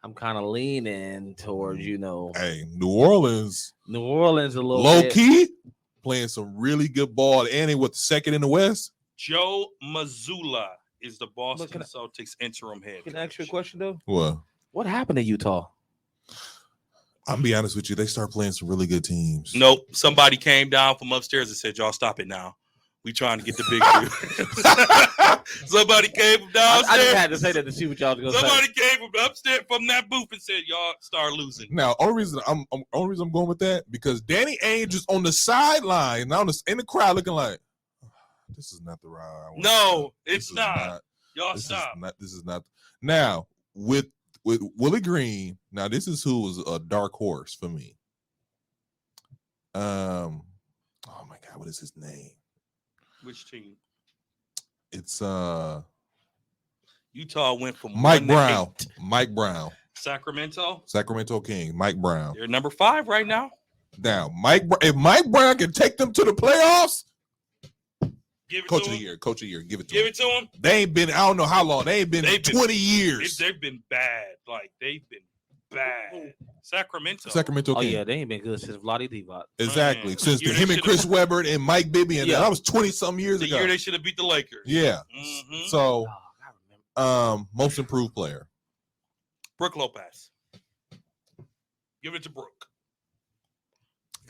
I'm kind of leaning towards, hey, New Orleans, New Orleans a little low bit. key, playing some really good ball, and they were second in the West. Joe Mazzulla is the Boston Can I- Celtics interim head. Can I ask you a coach. question though? Well, What happened to Utah? I'll be honest with you, they start playing some really good teams. Nope. Somebody came down from upstairs and said, "Y'all stop it now. We trying to get the big deal." Somebody came from I downstairs. just had to say that to see what y'all was gonna say. Somebody came from upstairs from that booth and said, "Y'all start losing." Now, only reason I'm going with that because Danny Ainge is on the sideline now in the crowd looking like this is not the route. I want No, to go. it's not. Y'all This stop. This is not. Now with Willie Green. Now this is who was a dark horse for me. Oh my God, what is his name? Which team? It's Utah went from Mike 1 to Brown. 8. Mike Brown, Sacramento. Sacramento King. Mike Brown. They're number 5 right now. Now, if Mike Brown can take them to the playoffs, Give it Coach to of the him. Year, Coach of the Year, give it to Give him. it to him. They ain't been, I don't know how long. They ain't been They've been- 20 years. They've been bad. Like they've been bad. Sacramento. Sacramento Oh King. yeah, they ain't been good since Vlade Divac. Exactly. Man. Since Year they him and should've- Chris Webber and Mike Bibby, and Yeah. that was 20-something years The ago. year they should have beat the Lakers. Yeah. Mhm. So, Oh, I remember. most improved player. Brooke Lopez. Give it to Brooke.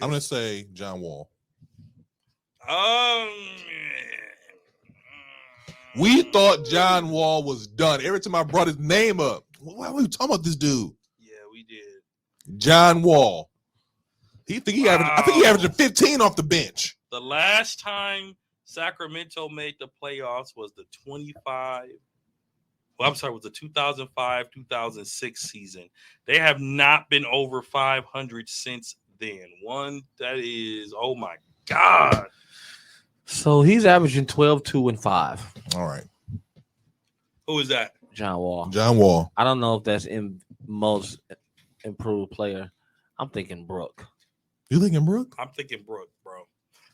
I'm gonna say John Wall. We thought John Wall was done. Every time I brought his name up, why were you talking about this dude? Yeah, we did. John Wall. I think he Wow. averaged 15 off the bench. The last time Sacramento made the playoffs was the 2005-2006 season. They have not been over 500 since then. That is, oh my God. So he's averaging 12, 2, and 5. All right. Who is that? John Wall. John Wall. I don't know if that's in most improved player. I'm thinking Brooke. You thinking Brooke? I'm thinking Brooke, bro.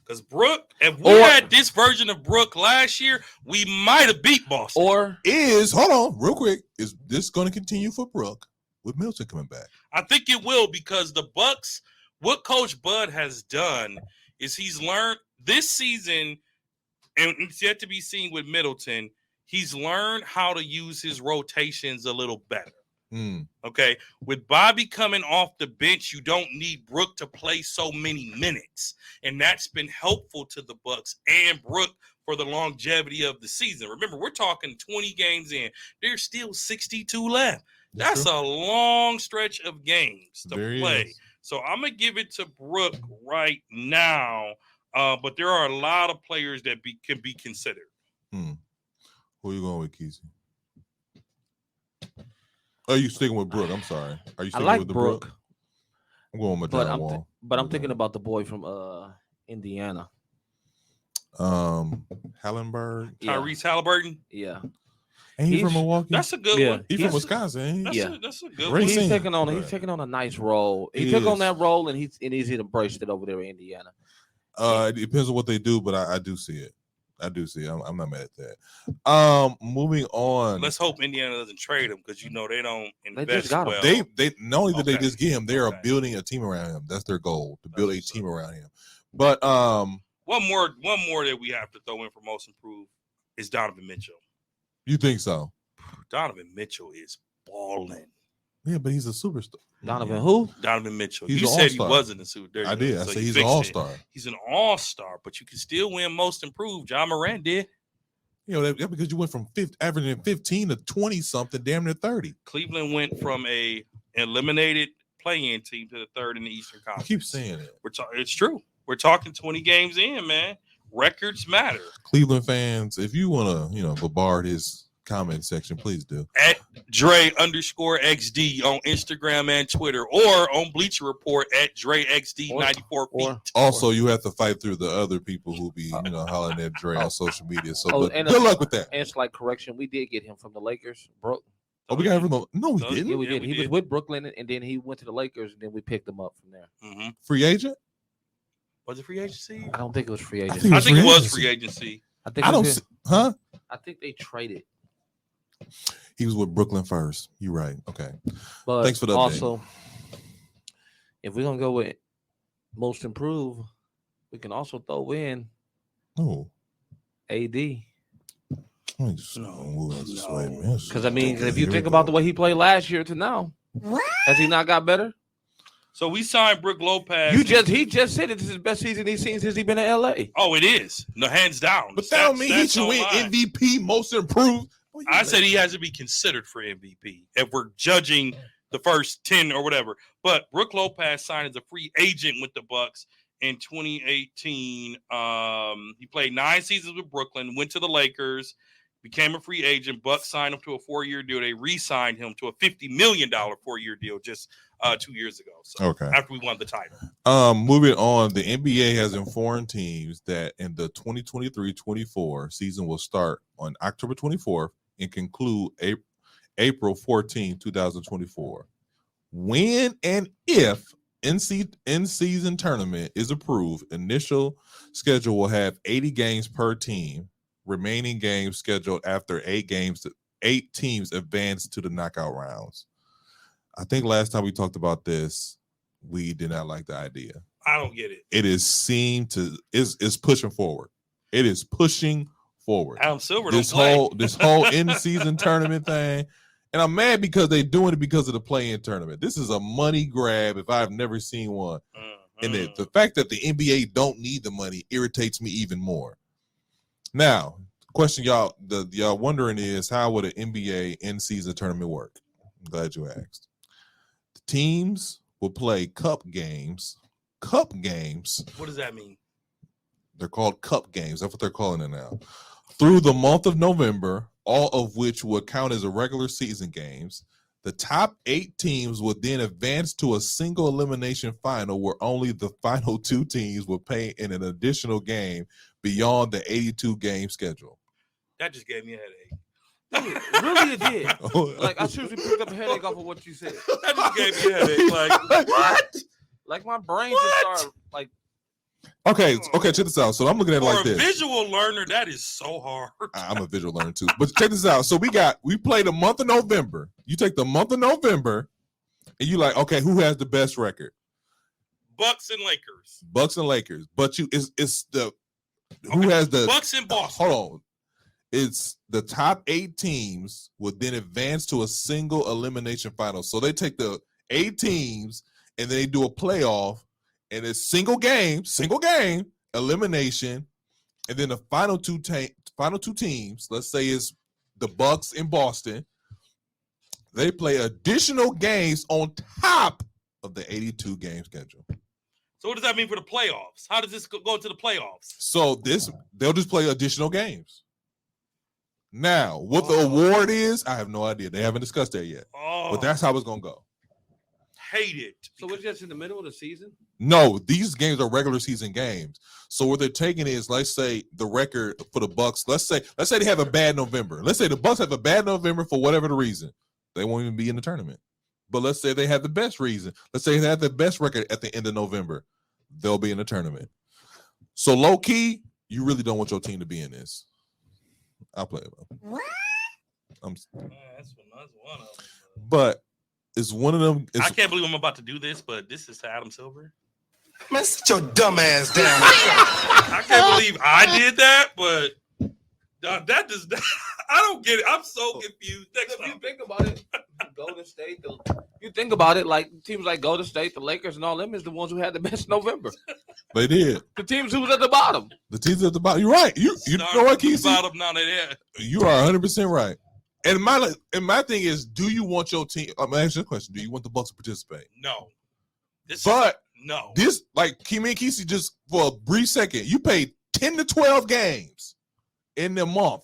Because Brooke, if we Or- had this version of Brooke last year, we might have beat Boston. Or Hold on, real quick. Is this going to continue for Brooke with Milton coming back? I think it will because the Bucks, what Coach Bud has done is he's learned this season, and it's yet to be seen with Middleton, he's learned how to use his rotations a little better. Okay. With Bobby coming off the bench, you don't need Brooke to play so many minutes. And that's been helpful to the Bucks and Brooke for the longevity of the season. Remember, we're talking 20 games in. There's still 62 left. That's a long stretch of games to play. So I'm going to give it to Brooke right now. But there are a lot of players that can be considered. Who are you going with, Kesey? Are you sticking with Brooke? I'm sorry. Are you I sticking like with the Brooke. I'm going with John Wall. But I'm thinking about the boy from Indiana. Hallenberg. Yeah. Tyrese Halliburton. Yeah. Ain't he from He's- Milwaukee? That's a good Yeah. one. He's from Wisconsin. Ain't he? That's, Yeah. that's a good Great one. He's scene. taking on Right. a nice role. He He took on is. that role and he's embraced it over there in Indiana. It depends on what they do, but I do see it. I do see it. I'm not mad at that. Moving on. Let's hope Indiana doesn't trade him because they don't invest just got him. well. They not only did they Okay. just get him, they are Okay. building a team around him. That's their goal, to build a That's team around him. But One more that we have to throw in for most improved is Donovan Mitchell. you think so? Donovan Mitchell is balling. Yeah, but he's a superstar. Donovan who? Donovan Mitchell. He's you an said all-star. he wasn't a super. I did. I so said you he's an fixed it. all-star. He's an all-star, but you can still win most improved. John Moran did. You know, that because you went from averaging 15 to 20 something, damn near 30. Cleveland went from a eliminated play-in team to the third in the Eastern I Conference. keep saying it. It's true. We're talking 20 games in, man. Records matter. Cleveland fans, if you want to, bombard his comment section, please do. At Dre_XD on Instagram and Twitter, or on Bleacher Report at DreXD94 feet. Also, you have to fight through the other people who be, hollering at Dre on social media. So, but and good luck with that. And it's like correction. We did get him from the Lakers, Brooke. Oh, we got him from the. No, we didn't. Yeah, we Yeah, did. we He did. was with Brooklyn, and then he went to the Lakers, and then we picked him up from there. Mm-hmm. Free agent? Was it free agency? I don't think it was free agency. think I was think it free was agency. free agency. I don't see, huh? I think they traded. He was with Brooklyn first. You're right. Okay. But Thanks for the update. also, if we're gonna go with most improved, we can also throw in Oh. AD. Because I mean, if you think about the way he played last year to now, has he not got better? So we signed Brook Lopez. He just said it. This is the best season he's seen since he's been in LA. Oh, it is. No, hands down. But that don't mean he should win MVP, most improved. I said he has to be considered for MVP if we're judging the first 10 or whatever. But Brook Lopez signed as a free agent with the Bucks in 2018. He played 9 seasons with Brooklyn, went to the Lakers, became a free agent. Bucks signed him to a 4-year deal. They re-signed him to a $50 million 4-year deal just 2 years ago. So okay. After we won the title. Moving on, the NBA has informed teams that in the 2023-24 season will start on October 24th and conclude April 14, 2024. When and if in-season tournament is approved, initial schedule will have 80 games per team. Remaining games scheduled after 8 teams advance to the knockout rounds. I think last time we talked about this, we did not like the idea. I don't get it. It is pushing forward. It is pushing forward. Adam Silver This whole in-season tournament thing. And I'm mad because they're doing it because of the play-in tournament. This is a money grab if I've never seen one. And the fact that the NBA don't need the money irritates me even more. Now, question y'all wondering is, how would an NBA in-season tournament work? I'm glad you asked. The teams will play cup games. Cup games. What does that mean? They're called cup games. That's what they're calling it now. Through the month of November, all of which will count as a regular season games. The top 8 teams will then advance to a single elimination final where only the final 2 teams will play in an additional game beyond the 82 game schedule. That just gave me a headache. Really, it did. Like, I seriously picked up a headache off of what you said. That just gave me a headache. Like, what? Like, my brain just started, like. Okay, check this out. So I'm looking at it like this. For a visual learner, that is so hard. I'm a visual learner too. But check this out. So we played the month of November. You take the month of November and you like, okay, who has the best record? Bucks and Lakers. Bucks and Lakers. But it's the who has the Bucks and Boston. Hold on. It's the top 8 teams would then advance to a single elimination final. So they take the 8 teams and they do a playoff, and it's single game, elimination, and then the final two teams, let's say is the Bucks in Boston, they play additional games on top of the 82 game schedule. So what does that mean for the playoffs? How does this go into the playoffs? So they'll just play additional games. Now, what the award is, I have no idea. They haven't discussed that yet. But that's how it's gonna go. Hate it. So it's just in the middle of the season? No, these games are regular season games. So what they're taking is, let's say the record for the Bucks. Let's say they have a bad November. Let's say the Bucks have a bad November for whatever the reason. They won't even be in the tournament. But let's say they have the best reason. Let's say they have the best record at the end of November. They'll be in the tournament. So low key, you really don't want your team to be in this. I'll play it. That's one of them. But it's one of them. I can't believe I'm about to do this, but this is to Adam Silver. Man, sit your dumb ass down. I can't believe I did that, but that does. I don't get it. I'm so confused. If you think about it, Golden State. You think about it, like teams like Golden State, the Lakers, and all them is the ones who had the best November. They did. The teams who was at the bottom. The teams at the bottom. You're right. You know what, Keith? Bottom now that you are 100% right. And my thing is, do you want your team? I'm gonna ask you a question. Do you want the Bucks to participate? No. No. This, like Kimi and Kesey, just for a brief second, you paid 10 to 12 games in the month.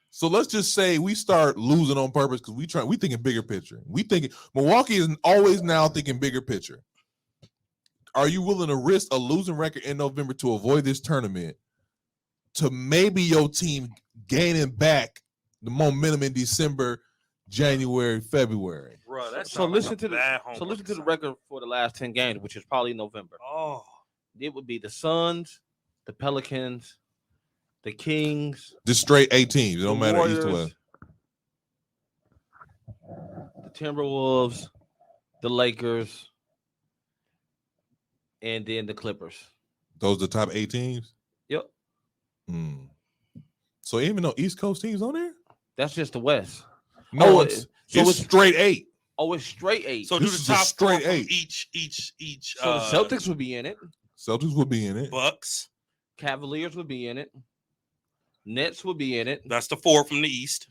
So let's just say we start losing on purpose because we thinking bigger picture. We thinking Milwaukee is always now thinking bigger picture. Are you willing to risk a losing record in November to avoid this tournament to maybe your team gaining back the momentum in December, January, February? Bro, that's so listen to the record for the last 10 games, which is probably November. Oh, it would be the Suns, the Pelicans, the Kings. Just straight 8 teams. It don't matter Warriors, east or west. The Timberwolves, the Lakers, and then the Clippers. Those are the top 8 teams? Yep. So even though East Coast teams on there? That's just the West. No, it's straight 8. Oh, it's straight 8. So this do the top straight 8 each. So the Celtics would be in it. Celtics would be in it. Bucks. Cavaliers would be in it. Nets would be in it. That's the 4 from the East.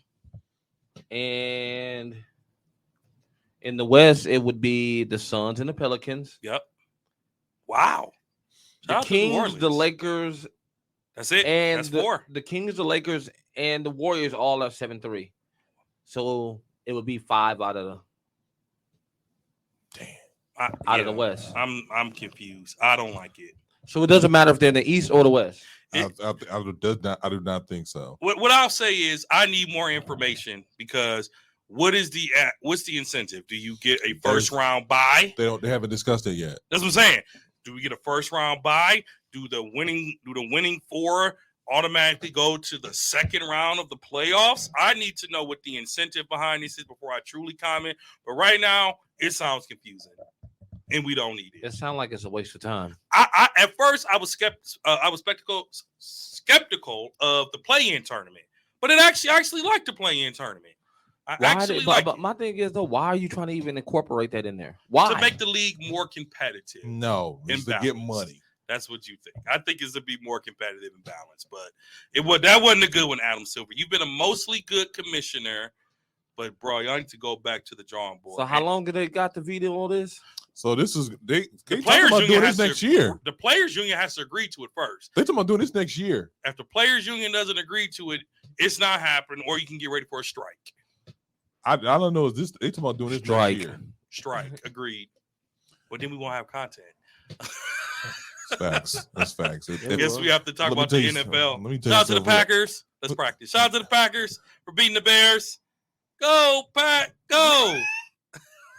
And in the West, it would be the Suns and the Pelicans. Yep. Wow. The Kings, the Lakers. That's it. And that's 4. The Kings, the Lakers, and the Warriors all are 7-3. So it would be 5 out of the West. I'm confused. I don't like it. So it doesn't matter if they're in the East or the West. I do not think so. What I'll say is I need more information because what's the incentive? Do you get a first round bye? They haven't discussed it yet. That's what I'm saying. Do we get a first round bye? Do the winning 4 automatically go to the second round of the playoffs? I need to know what the incentive behind this is before I truly comment. But right now, it sounds confusing, and we don't need it. It sounds like it's a waste of time. I at first I was skeptical of the play-in tournament, but I actually like the play-in tournament. But my thing is though, why are you trying to even incorporate that in there? Why? To make the league more competitive. No, it's to get money. That's what you think. I think it's to be more competitive and balanced, but that wasn't a good one, Adam Silver. You've been a mostly good commissioner, but bro, y'all need to go back to the drawing board. So how long do they got the veto on this? So this is they players about doing this next year. The players union has to agree to it first. They talking about doing this next year. If the players union doesn't agree to it, it's not happening, or you can get ready for a strike. I don't know. Is this they talking about doing this next year? Strike, agreed. But then we won't have content. Facts. That's facts. I guess we have to talk about the NFL. Shout out to the Packers. Let's practice. Shout out to the Packers for beating the Bears. Go, Pack, go.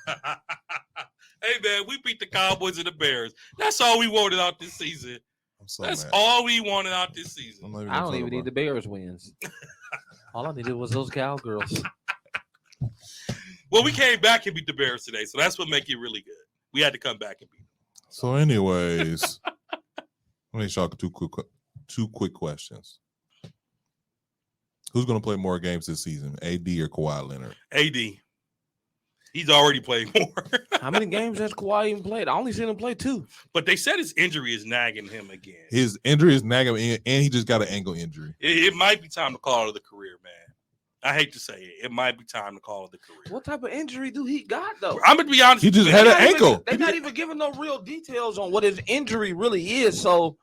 Hey, man, we beat the Cowboys and the Bears. That's all we wanted out this season. That's all we wanted out this season. I don't even need the Bears wins. All I needed was those Cowgirls. Well, we came back and beat the Bears today, so that's what makes it really good. We had to come back and beat them. So, anyways, let me show you two quick questions. Who's going to play more games this season, AD or Kawhi Leonard? AD. He's already played more. How many games has Kawhi even played? I only seen him play 2. But they said his injury is nagging him again. His injury is nagging him, and he just got an ankle injury. It might be time to call it a career, man. I hate to say it. It might be time to call it a career. What type of injury do he got, though? I'm going to be honest. He just had an ankle. They're not even giving no real details on what his injury really is, so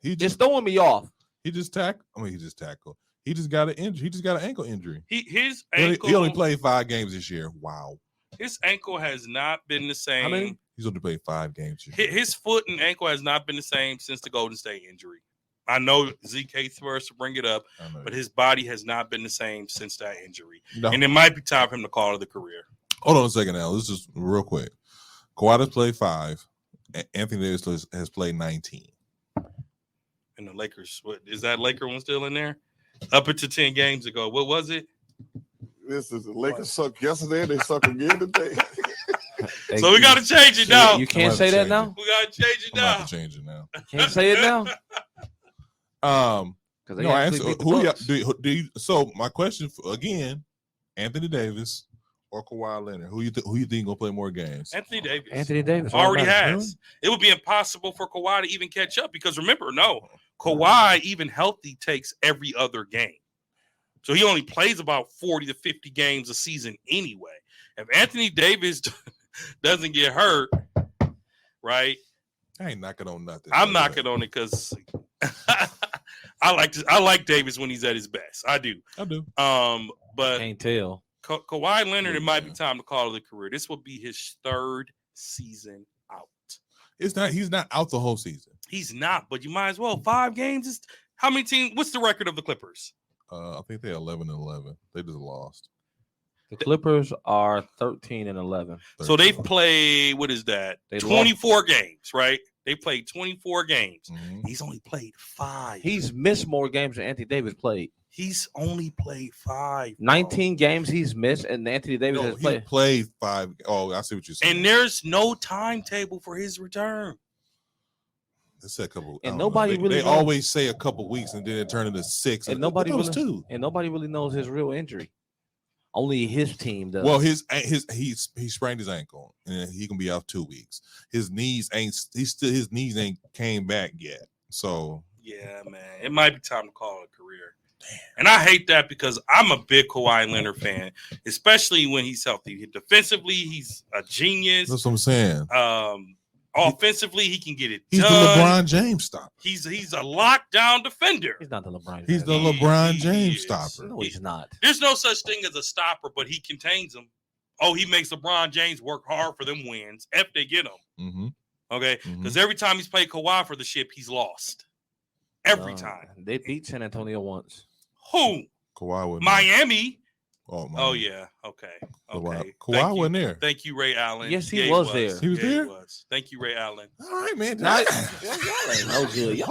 it's throwing me off. He just tackled. He just got an injury. He just got an ankle injury. His He ankle. only played 5 games this year. Wow. His ankle has not been the same. How many? He's only played 5 games this year. His foot and ankle has not been the same since the Golden State injury. I know Zeke hates for us to bring it up, but his body has not been the same since that injury. No. And it might be time for him to call it a career. Hold on a second now. This is real quick. Kawhi has played 5. Anthony Davis has played 19. And the Lakers, what is that Laker one still in there? Up until 10 games ago. What was it? This is the Lakers sucked yesterday. They suck again today. So we got to change it now. You can't say that now? We got to change it I'm now. about to change it now. Can't say it now? No, so my question again, Anthony Davis or Kawhi Leonard, who you think gonna play more games? Anthony Davis. Anthony Davis already automatic. has. It would be impossible for Kawhi to even catch up because remember, Kawhi, even healthy, takes every other game. So he only plays about 40 to 50 games a season anyway. If Anthony Davis doesn't get hurt, right? I ain't knocking on nothing. I'm knocking on it because I like Davis when he's at his best. I do. But can't tell. Kawhi Leonard, it might be time to call it a career. This will be his 3rd season out. He's not out the whole season. He's not, but you might as well. 5 games is how many teams? What's the record of the Clippers? I think they're 11-11. They just lost. The Clippers are 13-11. So they've played, what is that? 24 games, right? They played 24 games. Mm-hmm. He's only played 5. He's missed more games than Anthony Davis played. He's only played 5. 19 games he's missed, and Anthony Davis has played. He played 5. Oh, I see what you're saying. And there's no timetable for his return. They said a couple. And nobody really. They always say a couple weeks, and then it turned into 6. And nobody really 2. And nobody really knows his real injury. Only his team does. Well, he sprained his ankle, and he can be out 2 weeks. His knees ain't came back yet. So yeah, man, it might be time to call it a career. Damn. And I hate that because I'm a big Kawhi Leonard fan, especially when he's healthy. Defensively, he's a genius. That's what I'm saying. Offensively, he can get it he's done. The LeBron James stopper. He's a lockdown defender. He's not the LeBron James. He's the LeBron James stopper. No, he's not. There's no such thing as a stopper, but he contains them. Oh, he makes LeBron James work hard for them wins if they get them. Mm-hmm. Okay? Because every time he's played Kawhi for the ship, he's lost. Every time. They beat San Antonio once. Who? Kawhi Miami. Oh yeah. Okay. Kawhi wasn't there. Thank you, Ray Allen. Yes, he was there. He was there? He was. Thank you, Ray Allen. All right, man. Y'all ain't no good. Y'all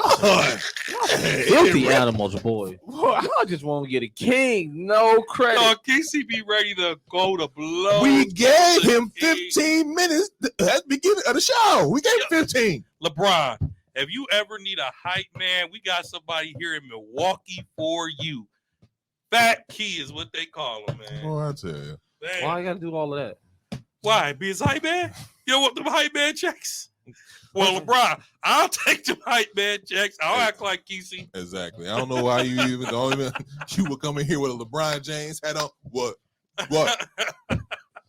filthy animals, boy. Y'all just want to get a king. No credit. No, KC be ready to go to blow. We gave him 15 minutes at the beginning of the show. We gave him 15. LeBron, if you ever need a hype man, we got somebody here in Milwaukee for you. Fat Key is what they call him, man. Oh, I tell you. Man. Why you gotta do all of that? Why? Be his hype man? You don't want them hype man checks? Well, LeBron, I'll take them hype man checks. I'll act like Kesey. Exactly. I don't know why you would come in here with a LeBron James hat on. What?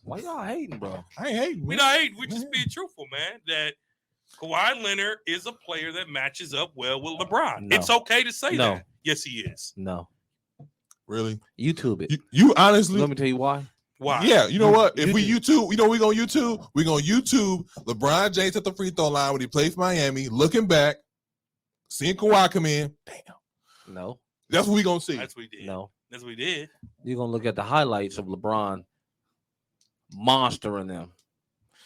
Why y'all hating, bro? I ain't hating. We not hating. We just being truthful, man. That Kawhi Leonard is a player that matches up well with LeBron. No. It's okay to say that. Yes, he is. No. Really? YouTube it. You honestly? Let me tell you why. Why? Yeah, you know what? If we YouTube, we're gonna YouTube LeBron James at the free throw line when he played for Miami, looking back, seeing Kawhi come in. Damn. No. That's what we gonna see. That's what we did. No. That's what we did. You're gonna look at the highlights of LeBron monstering them.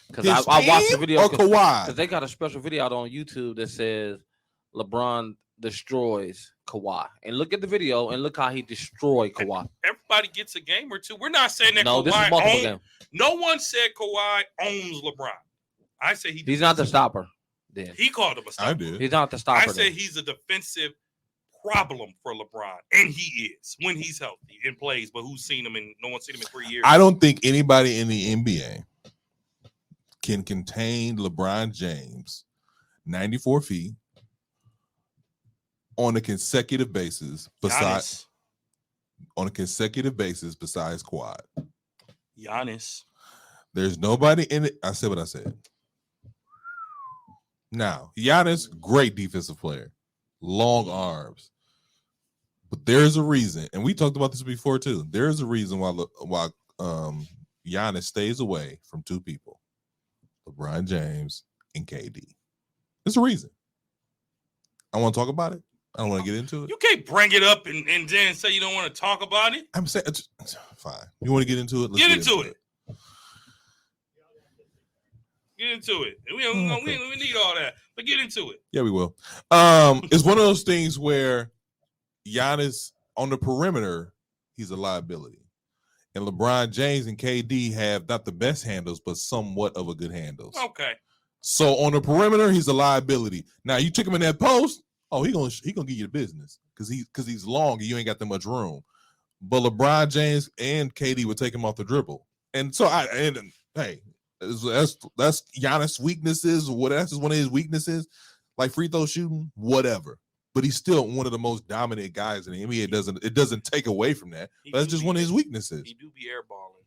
Because I watched the video or Kawhi. because they got a special video out on YouTube that says LeBron destroys Kawhi. And look at the video and look how he destroyed Kawhi. Everybody gets a game or two. We're not saying that No, Kawhi this is multiple games. No one said Kawhi owns LeBron. I say he's not the stopper. Then he called him a stopper. I did. He's not the stopper. I said he's a defensive problem for LeBron, and he is when he's healthy and plays. But who's seen him? And no one's seen him in 3 years. I don't think anybody in the NBA can contain LeBron James 94 feet on a consecutive basis besides Kawhi. Giannis. There's nobody in it. I said what I said. Now, Giannis, great defensive player, long arms, But there's a reason, and we talked about this before too. There's a reason why Giannis stays away from two people, LeBron James and KD. There's a reason. I want to talk about it. I don't want to get into it. You can't bring it up and then say you don't want to talk about it. I'm saying, fine. You want to get into it? Let's get into it. Get into it. We need all that, but get into it. Yeah, we will. It's one of those things where Giannis on the perimeter, he's a liability. And LeBron James and KD have not the best handles, but somewhat of a good handles. Okay. So on the perimeter, he's a liability. Now you took him in that post, he gonna give you the business because he's long and you ain't got that much room. But LeBron James and KD would take him off the dribble. And so hey, that's Giannis' weaknesses. That's one of his weaknesses, like free throw shooting, whatever. But he's still one of the most dominant guys in the NBA. It doesn't take away from that. That's just one of his weaknesses. He do be airballing.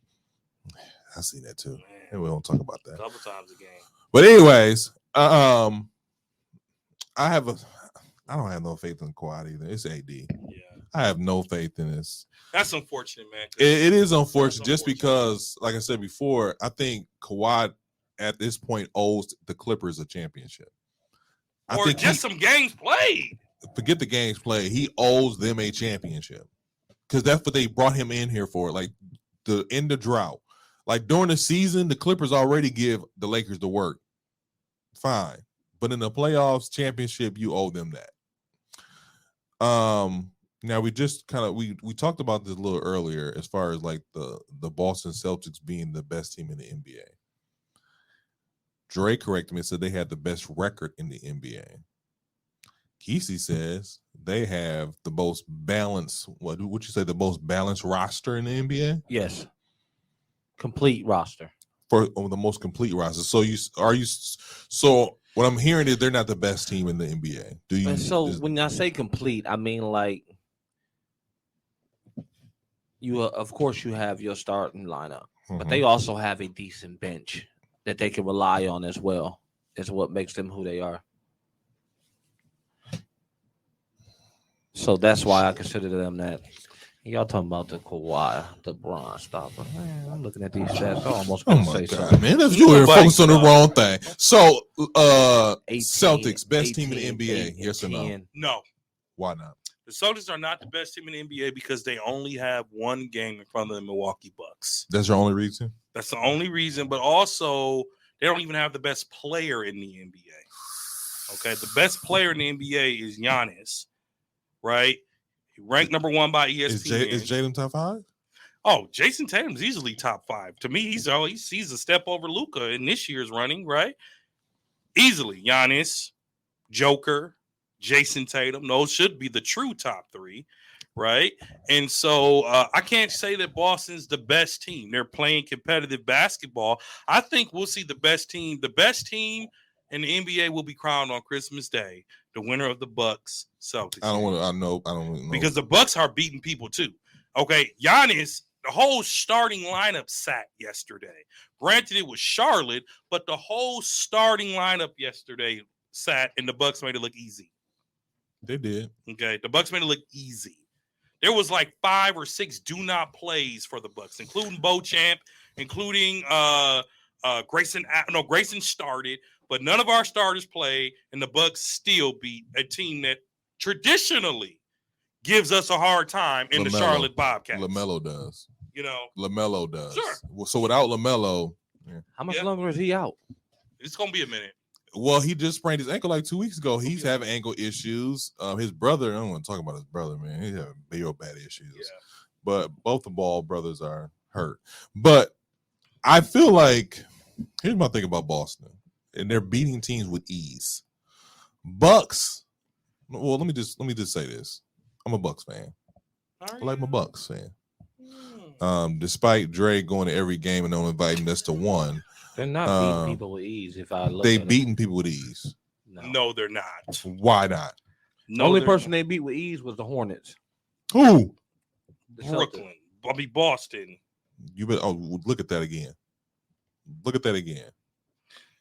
I see that too. And we don't talk about that. A couple times a game. But anyways, I don't have no faith in Kawhi either. It's AD. Yeah. I have no faith in this. That's unfortunate, man. It is unfortunate just because, like I said before, I think Kawhi at this point owes the Clippers a championship. Or just some games played. Forget the games played. He owes them a championship because that's what they brought him in here for. Like the end of drought. Like during the season, the Clippers already give the Lakers the work. Fine. But in the playoffs, championship, you owe them that. Now we just kind of we talked about this a little earlier as far as like the Boston Celtics being the best team in the NBA. Dre corrected me and said they had the best record in the NBA. Kesey says they have the most balanced, what would you say, the most balanced roster in the NBA? Yes. Complete roster. For the most complete roster. So what I'm hearing is they're not the best team in the NBA. Do you? And so when I say complete, I mean like you of course you have your starting lineup, but they also have a decent bench that they can rely on as well. Is what makes them who they are. So that's why I consider them that. Y'all talking about the Kawhi, the Bron stopper. Man, I'm looking at these stats. I almost gonna say something. Man, if you were focused on the wrong thing. So 18, Celtics, best team in the 18, NBA. 8, Yes or no? No. Why not? The Celtics are not the best team in the NBA because they only have one game in front of the Milwaukee Bucks. That's your only reason? That's the only reason, but also they don't even have the best player in the NBA. Okay, the best player in the NBA is Giannis, right? He ranked number 1 by ESPN. Is Jaden top 5? Oh, Jason Tatum's easily top 5. To me, he's a step over Luka in this year's running, right? Easily. Giannis, Joker, Jason Tatum. Those should be the true top 3, right? And so I can't say that Boston's the best team. They're playing competitive basketball. I think we'll see the best team. The best team in the NBA will be crowned on Christmas Day, the winner of the Bucks Celtics. I don't know. Because the Bucks are beating people too. Okay, Giannis, the whole starting lineup sat yesterday. Granted, it was Charlotte, but the whole starting lineup yesterday sat, and the Bucks made it look easy. They did. Okay, the Bucks made it look easy. There was like 5 or 6 do not plays for the Bucks, including Beauchamp, including Grayson started, but none of our starters played, and the Bucks still beat a team that traditionally gives us a hard time in the Charlotte Bobcats. LaMelo does. You know, LaMelo does. Sure. So without LaMelo, how much longer is he out? It's gonna be a minute. Well, he just sprained his ankle like 2 weeks ago. He's having ankle issues. His brother, I don't want to talk about his brother, man. He's having real bad issues. Yeah. But both the Ball brothers are hurt. But I feel like, here's my thing about Boston. And they're beating teams with ease. Bucks. Well, let me just say this. I'm a Bucks fan. I like my Bucks fan. Despite Dre going to every game and only inviting us to one, they're not beating people with ease. If I look, they beating people with ease. No, they're not. Why not? The only person they beat with ease was the Hornets. Who? Brooklyn. Boston. You better look at that again. Look at that again.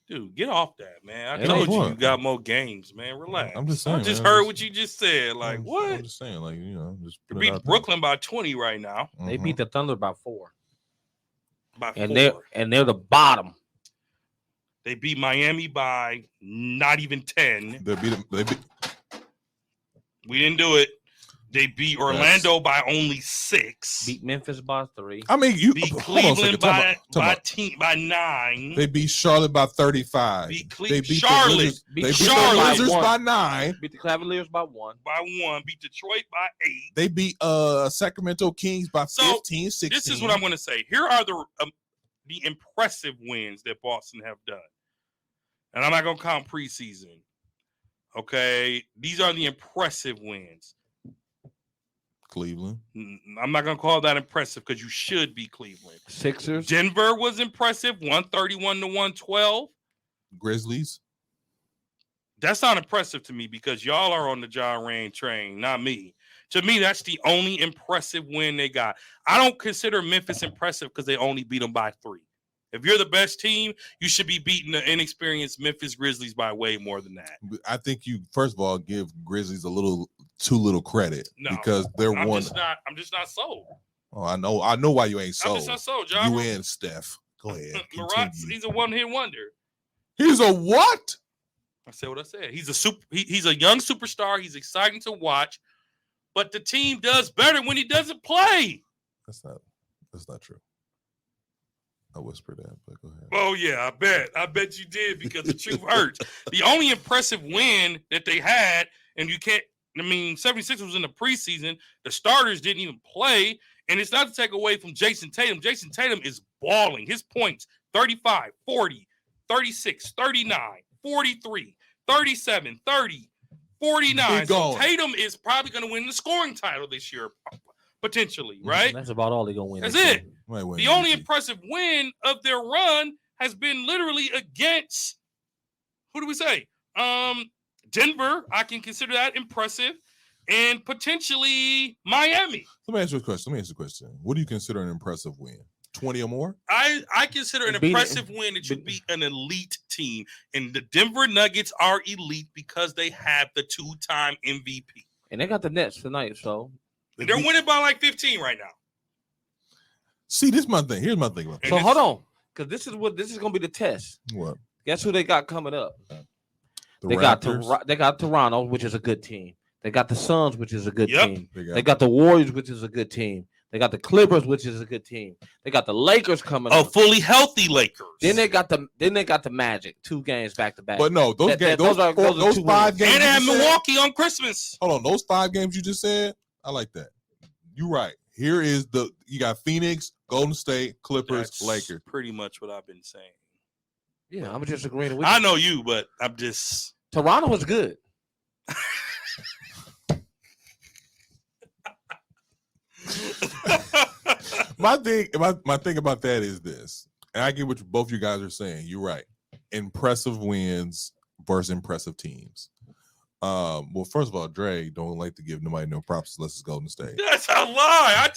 Dude, get off that, man. I Yeah, told you what? you got more games, man. Relax. I'm just saying. I just man. heard what you just said. Like, I'm what? just saying, like, just They put it beat out there. Brooklyn by 20 right now. They Mhm. beat the Thunder by 4. By And 4. they're the bottom. They beat Miami by not even 10. They beat them. They beat. We didn't do it. They beat Orlando by only 6. Beat Memphis by 3. I mean, you Beat hold on a second. Cleveland Time out. by 9. They beat Charlotte by 35. Beat They beat Charlotte. The Wizards, Beat they beat Charlotte. the Wizards By by 1. 9. Beat the Cavaliers by 1. by 1. Beat Detroit by 8. They beat Sacramento Kings by So, 15, 16. This is what I'm going to say. Here are the impressive wins that Boston have done. And I'm not going to count preseason. Okay? These are the impressive wins. Cleveland. I'm not going to call that impressive because you should be Cleveland. Sixers. Denver was impressive, 131 to 112. Grizzlies. That's not impressive to me because y'all are on the Ja Rain train, not me. To me, that's the only impressive win they got. I don't consider Memphis impressive because they only beat them by 3. If you're the best team, you should be beating the inexperienced Memphis Grizzlies by way more than that. I think you first of all give Grizzlies a little too little credit No, because they're I'm one. just not sold. Oh, I know why you ain't I'm sold. just not sold, John. You and Steph. Go ahead. Marat, continue. he's a one-hit wonder. He's a what? I said what I said. He's a young superstar. He's exciting to watch, but the team does better when he doesn't play. That's not true. I whispered that, but go ahead. Oh yeah, I bet you did because the truth hurts. The only impressive win that they had, and you can't. I mean, 76 was in the preseason. The starters didn't even play, and it's not to take away from Jason Tatum. Jason Tatum is balling. His points 35, 40, 36, 39, 43, 37, 30, 49. So Tatum is probably going to win the scoring title this year, potentially, right? That's about all they're going to win. That's it. The The only impressive win of their run has been literally against, who do we say? Denver. I can consider that impressive. And potentially Miami. Let me ask you a question. What do you consider an impressive win? 20 or more? I consider an impressive win that you beat an elite team. And the Denver Nuggets are elite because they have the 2-time MVP. And they got the Nets tonight, so. And they're winning by like 15 right now. See, this is my thing. Here's my thing about So hold on. Because this is going to be the test. what? Guess who they got coming up? The They Raptors? got Toronto, which is a good team. They got the Suns, which is a good Yep. team. They got the Warriors, which is a good team. They got the Clippers, which is a good team. They got the Lakers coming A up. fully healthy Lakers. Then they got the Magic, 2 games back to back. But no, those games, those 5 2 games. And at you just said- Milwaukee on Christmas. Hold on, those 5 games you just said, I like that. You're right. Here is you got Phoenix, Golden State, Clippers, That's Lakers. pretty much what I've been saying. Yeah, I'm just agreeing with you. I know you, but I'm just. Toronto was good. My thing about that is this, and I get what both you guys are saying. You're right. Impressive wins versus impressive teams. Well, first of all, Dre don't like to give nobody no props unless it's Golden State. That's a lie.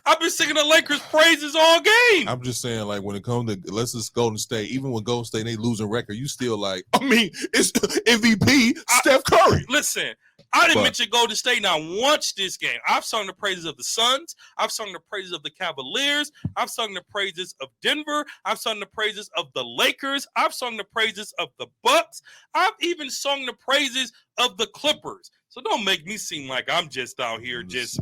I've been singing the Lakers praises all game. I'm just saying, like, when it comes to unless it's Golden State, even when Golden State they losing record, you still like, I mean, it's MVP Steph Curry. Listen, I didn't mention Golden State now once this game. I've sung the praises of the Suns. I've sung the praises of the Cavaliers. I've sung the praises of Denver. I've sung the praises of the Lakers. I've sung the praises of the Bucks. I've even sung the praises of the Clippers. So don't make me seem like I'm just out here I'm just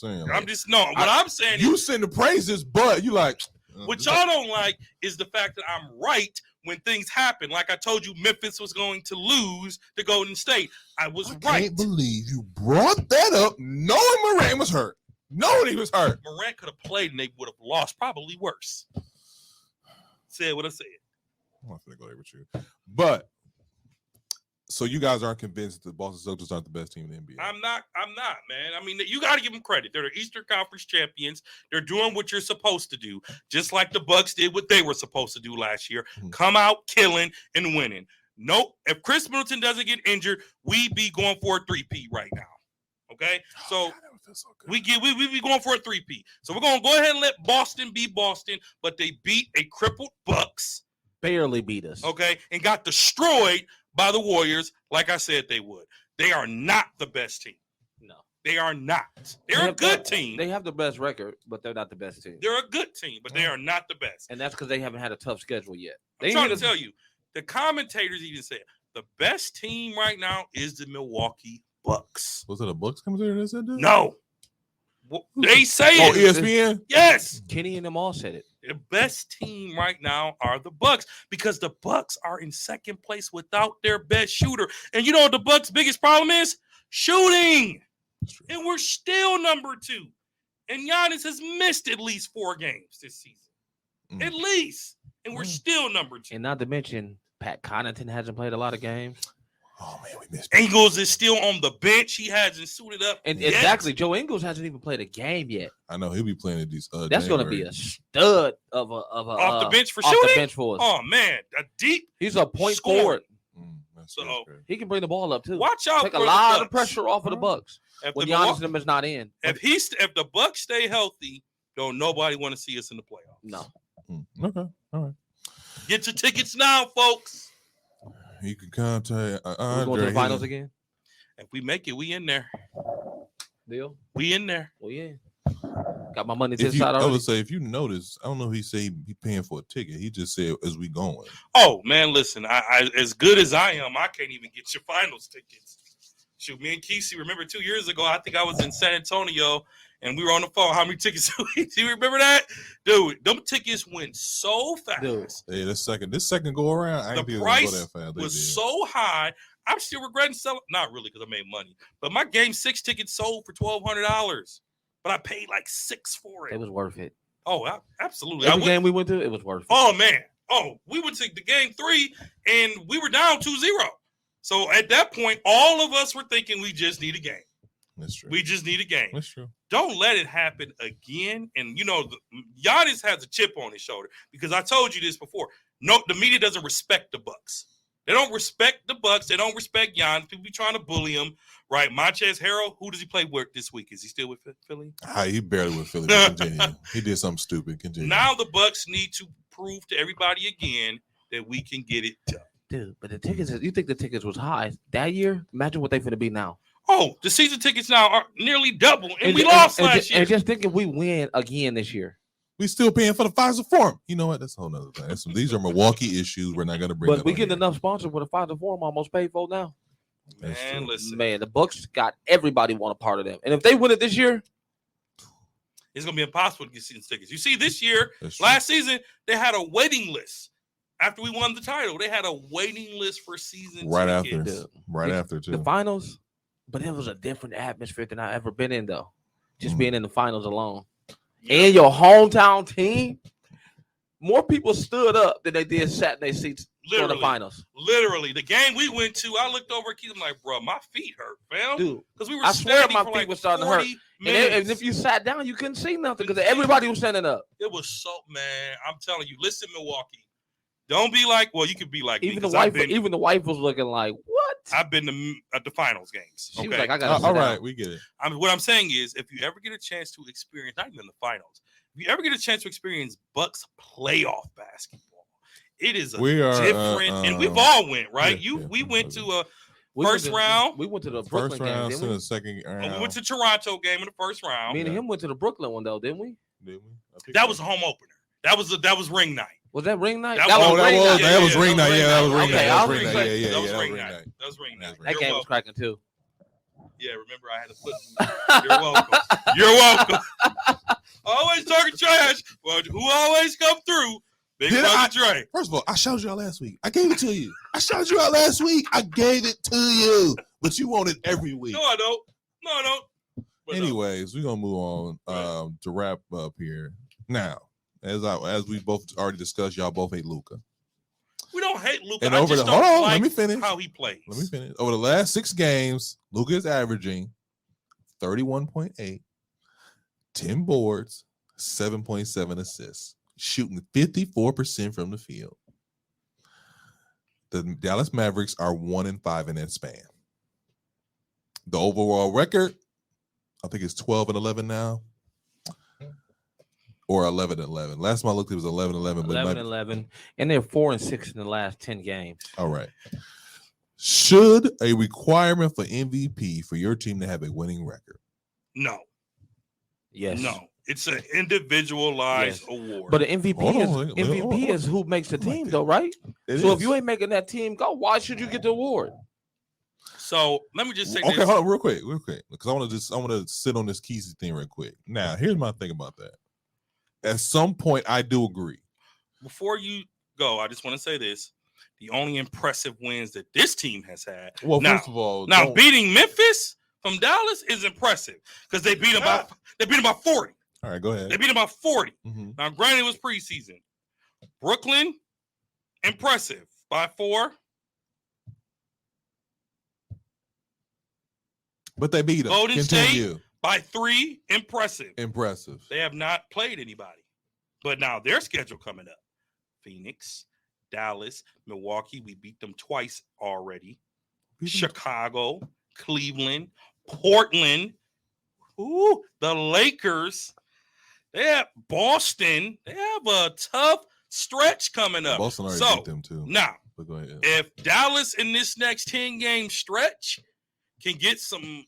saying. I'm saying you is, sing the praises, but you like what y'all don't like is the fact that I'm right when things happen. Like I told you, Memphis was going to lose to Golden State. I was right. I can't believe you brought that up knowing Morant was hurt. Knowing he was hurt. Morant could have played and they would have lost, probably worse. Said what I said. I'm not gonna go there with you. But so you guys aren't convinced that the Boston Celtics aren't the best team in the NBA? I'm not, man. I mean, you got to give them credit. They're the Eastern Conference champions. They're doing what you're supposed to do, just like the Bucks did what they were supposed to do last year. Mhm. Come out killing and winning. Nope. If Chris Middleton doesn't get injured, we be going for a 3-peat right now. Okay? So we be going for a 3-peat. So we're going to go ahead and let Boston be Boston, but they beat a crippled Bucks. barely beat us. Okay, and got destroyed by the Warriors, like I said they would. They are not the best team. No, they are not. They're a good team. They have the best record, but they're not the best team. They're a good team, but they are not the best. And that's because they haven't had a tough schedule yet. I'm trying to tell you, the commentators even said the best team right now is the Milwaukee Bucks. Was it a Bucks commentator that said that? No. They say Oh, it. ESPN? Yes. Kenny and them all said it. The best team right now are the Bucks because the Bucks are in second place without their best shooter. And you know what the Bucks' biggest problem is? Shooting. And we're still number 2. And Giannis has missed at least 4 games this season. At least. And we're still number 2. And not to mention, Pat Connaughton hasn't played a lot of games. Oh, man, we missed Ingles is still on the bench. He hasn't suited up. And exactly, Joe Ingles hasn't even played a game yet. I know he'll be playing at these. That's going to be a stud of a off the bench for off shooting. The bench for us. Oh man, a deep. He's a point scoring. forward. So he can bring the ball up too. Watch out! Take a for lot the of pressure off of the Bucks when Giannis and them is not in. If the Bucks stay healthy, don't nobody want to see us in the playoffs. No. Okay. All right. Get your tickets now, folks. You can contact We're going to the finals again. If we make it, we in there. Deal. We in there. Well, yeah. Got my money to the I side already. would say if you notice, I don't know. He said he paying for a ticket. He just said as we going. Oh man, listen. I as good as I am, I can't even get your finals tickets. Shoot, me and Kesey, remember 2 years ago? I think I was in San Antonio. And we were on the phone. How many tickets do you remember that? Dude, them tickets went so fast. Dude. Hey, this second go around, I the ain't think price it was go that fast. Was so high. I'm still regretting selling. Not really, because I made money. But my Game 6 tickets sold for $1,200. But I paid like $6 for it. It was worth it. Oh, absolutely. Every game we went to, it was worth it. Oh, man. Oh, we went to the Game 3, and we were down 2-0. So at that point, all of us were thinking we just need a game. That's true. We just need a game. That's true. Don't let it happen again. And, Giannis has a chip on his shoulder because I told you this before. No, the media doesn't respect the Bucks. They don't respect the Bucks. They don't respect Giannis. People be trying to bully him, right? Montrezl Harrell, who does he play with this week? Is he still with Philly? He barely with Philly. Continue. He did something stupid. Continue. Now the Bucks need to prove to everybody again that we can get it done. Dude, but the tickets, you think the tickets was high that year? Imagine what they finna be now. Oh, the season tickets now are nearly double, and we lost last year. And just thinking we win again this year. We still paying for the Pfizer Forum. You know what? That's a whole nother thing. These are Milwaukee issues. We're not going to bring. But we getting enough sponsors with the Pfizer Forum almost paid for now. Man, listen, man, the Bucks got everybody want a part of them, and if they win it this year, it's going to be impossible to get season tickets. You see, this year, last season, they had a waiting list. After we won the title, they had a waiting list for season tickets. Right after too. The finals. But it was a different atmosphere than I ever been in, though. Just being in the finals alone. And your hometown team, more people stood up than they did sat in their seats for the finals. Literally. The game we went to, I looked over at Keith, I'm like, bro, my feet hurt, fam. Dude, because we were I swear my feet like were starting to hurt. And if you sat down, you couldn't see nothing because everybody was standing up. It was so, man, I'm telling you, listen, Milwaukee. Don't be like, well, you could be like even the wife was looking like, what? I've been at the finals games. She was like, I got all right, we get it. I mean, what I'm saying is, if you ever get a chance to experience, not even the finals, if you ever get a chance to experience Bucks playoff basketball, it is different. And we've all went, right? We went to a first round. We went to the Brooklyn round, game, didn't we? the second round. We went to Toronto game in the first round. Me and him went to the Brooklyn one though, didn't we? That was a home opener. That was ring night. Was that ring night? That was ring night. Yeah, that was ring night. That was ring night. Yeah, that was ring night. That was ring night. That game was cracking too. Yeah, remember I had to flip. You're welcome. You're welcome. Always talking trash, but who always come through? Big Brother Dre. First of all, I showed y'all last week. I gave it to you. I showed you out last week. I gave it to you, but you want it every week. No, I don't. No, I don't. But anyways, we're gonna move on to wrap up here now. As we both already discussed, y'all both hate Luka. We don't hate Luka. And over the hold on, let me finish. How he plays. Let me finish. Over the last 6 games, Luka is averaging 31.8, 10 boards, 7.7 assists, shooting 54% from the field. The Dallas Mavericks are 1-5 in that span. The overall record, I think it's 12-11 now. or 11-11. Last time I looked, it was 11-11. 11-11, and they're 4-6 in the last 10 games. All right. Should a requirement for MVP for your team to have a winning record? No. Yes. No. It's an individualized award. But an MVP Hold on. is who makes the team, Like though, right? It So is. if you ain't making that team go, why should you get the award? So let me just say okay, this. hold on, real quick, because I want to sit on this Kesey thing real quick. Now, here's my thing about that. At some point, I do agree. Before you go, I just want to say this. The only impressive wins that this team has had. Well, now, first of all, now beating Memphis from Dallas is impressive because they beat them by 40. All right, go ahead. They beat them by 40. Mm-hmm. Now, granted, it was preseason. Brooklyn, impressive by 4. But they beat them. Golden Continue. State by 3, impressive. Impressive. They have not played anybody. But now their schedule coming up. Phoenix, Dallas, Milwaukee. We beat them twice already. Chicago, Cleveland, Portland. Ooh, the Lakers. They have Boston. They have a tough stretch coming up. Boston already So beat them too. now, But go ahead. if Dallas in this next 10-game stretch can get some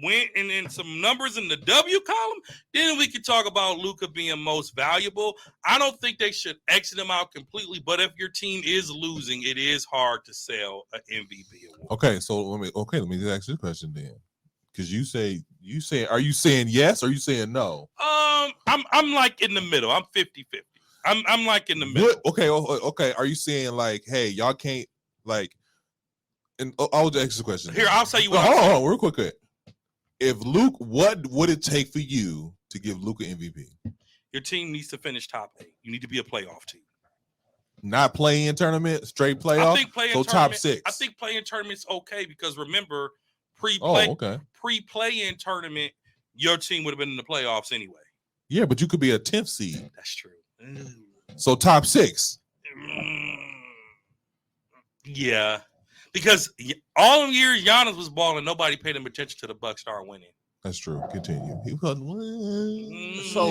win and then some numbers in the W column, then we can talk about Luka being most valuable. I don't think they should exit him out completely, but if your team is losing, it is hard to sell an MVP award. Okay, so let me just ask you a question then. Because you say, are you saying yes or are you saying no? I'm like in the middle. I'm 50-50. I'm like in the middle. What? Okay. Are you saying like, hey, y'all can't like? And I'll just ask the question. Here, I'll tell you what. Hold on, real quick. If Luke, what would it take for you to give Luka MVP? Your team needs to finish top 8. You need to be a playoff team. Not play-in tournament, straight playoff. I think play-in so tournament, top 6. I think play-in tournament's okay because remember, okay. pre-play-in tournament, your team would have been in the playoffs anyway. Yeah, but you could be a 10th seed. That's true. So top 6. Yeah, because all year Giannis was balling, nobody paid him attention to the Bucks start winning. That's true. Continue. He wasn't So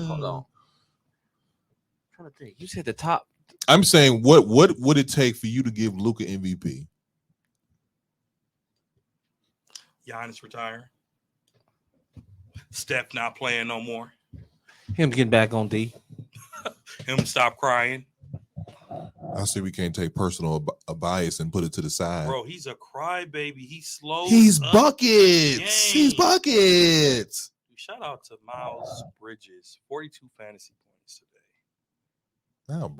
hold on. I'm trying to think. You said the top. I'm saying, what would it take for you to give Luka MVP? Giannis retire. Steph not playing no more. Him getting back on D. Him stop crying. I see we can't take personal a bias and put it to the side. Bro, he's a crybaby. He slows. He's up buckets. the game. He's buckets. Shout out to Miles Bridges. 42 fantasy points today. Now,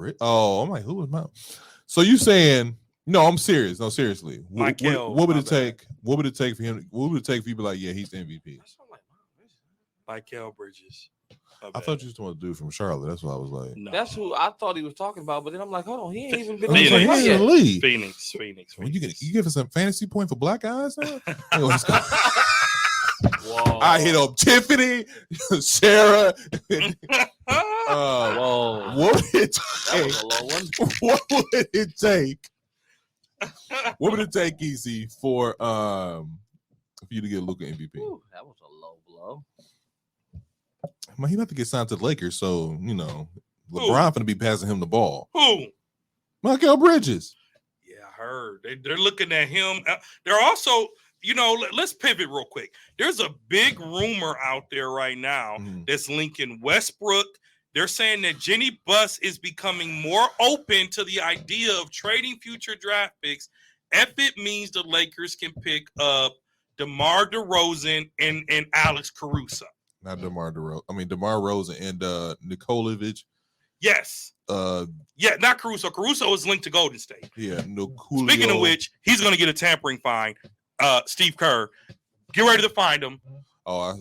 I'm like, who was Miles? So you saying? No, I'm serious. No, seriously. What would it take? What would it take for him? What would it take for you to be like, yeah, he's the MVP? Michael Bridges. I thought you was talking about the dude from Charlotte. That's what I was like. No. That's who I thought he was talking about, but then I'm like, hold on, he ain't even been I was like, in he's the in the yet. league. Phoenix. Well, you give us a fantasy point for black guys now? Anyways, Whoa. I hit up Tiffany, Sarah. Whoa. What would it That take? was a low one. What would it take? What would it take, Easy, for you to get Luka MVP? Ooh, that was a low blow. Man, he about to get signed to the Lakers, so LeBron finna be passing him the ball. Who? Michael Bridges. Yeah, I heard. They're looking at him. They're also, let's pivot real quick. There's a big rumor out there right now that's linking Westbrook. They're saying that Jenny Buss is becoming more open to the idea of trading future draft picks if it means the Lakers can pick up DeMar DeRozan and Alex Caruso. Not DeMar DeRozan. I mean, DeMar DeRozan and Nikolovic. Yes. Yeah, not Caruso. Caruso is linked to Golden State. Yeah. Speaking of which, he's going to get a tampering fine. Steve Kerr, get ready to find him.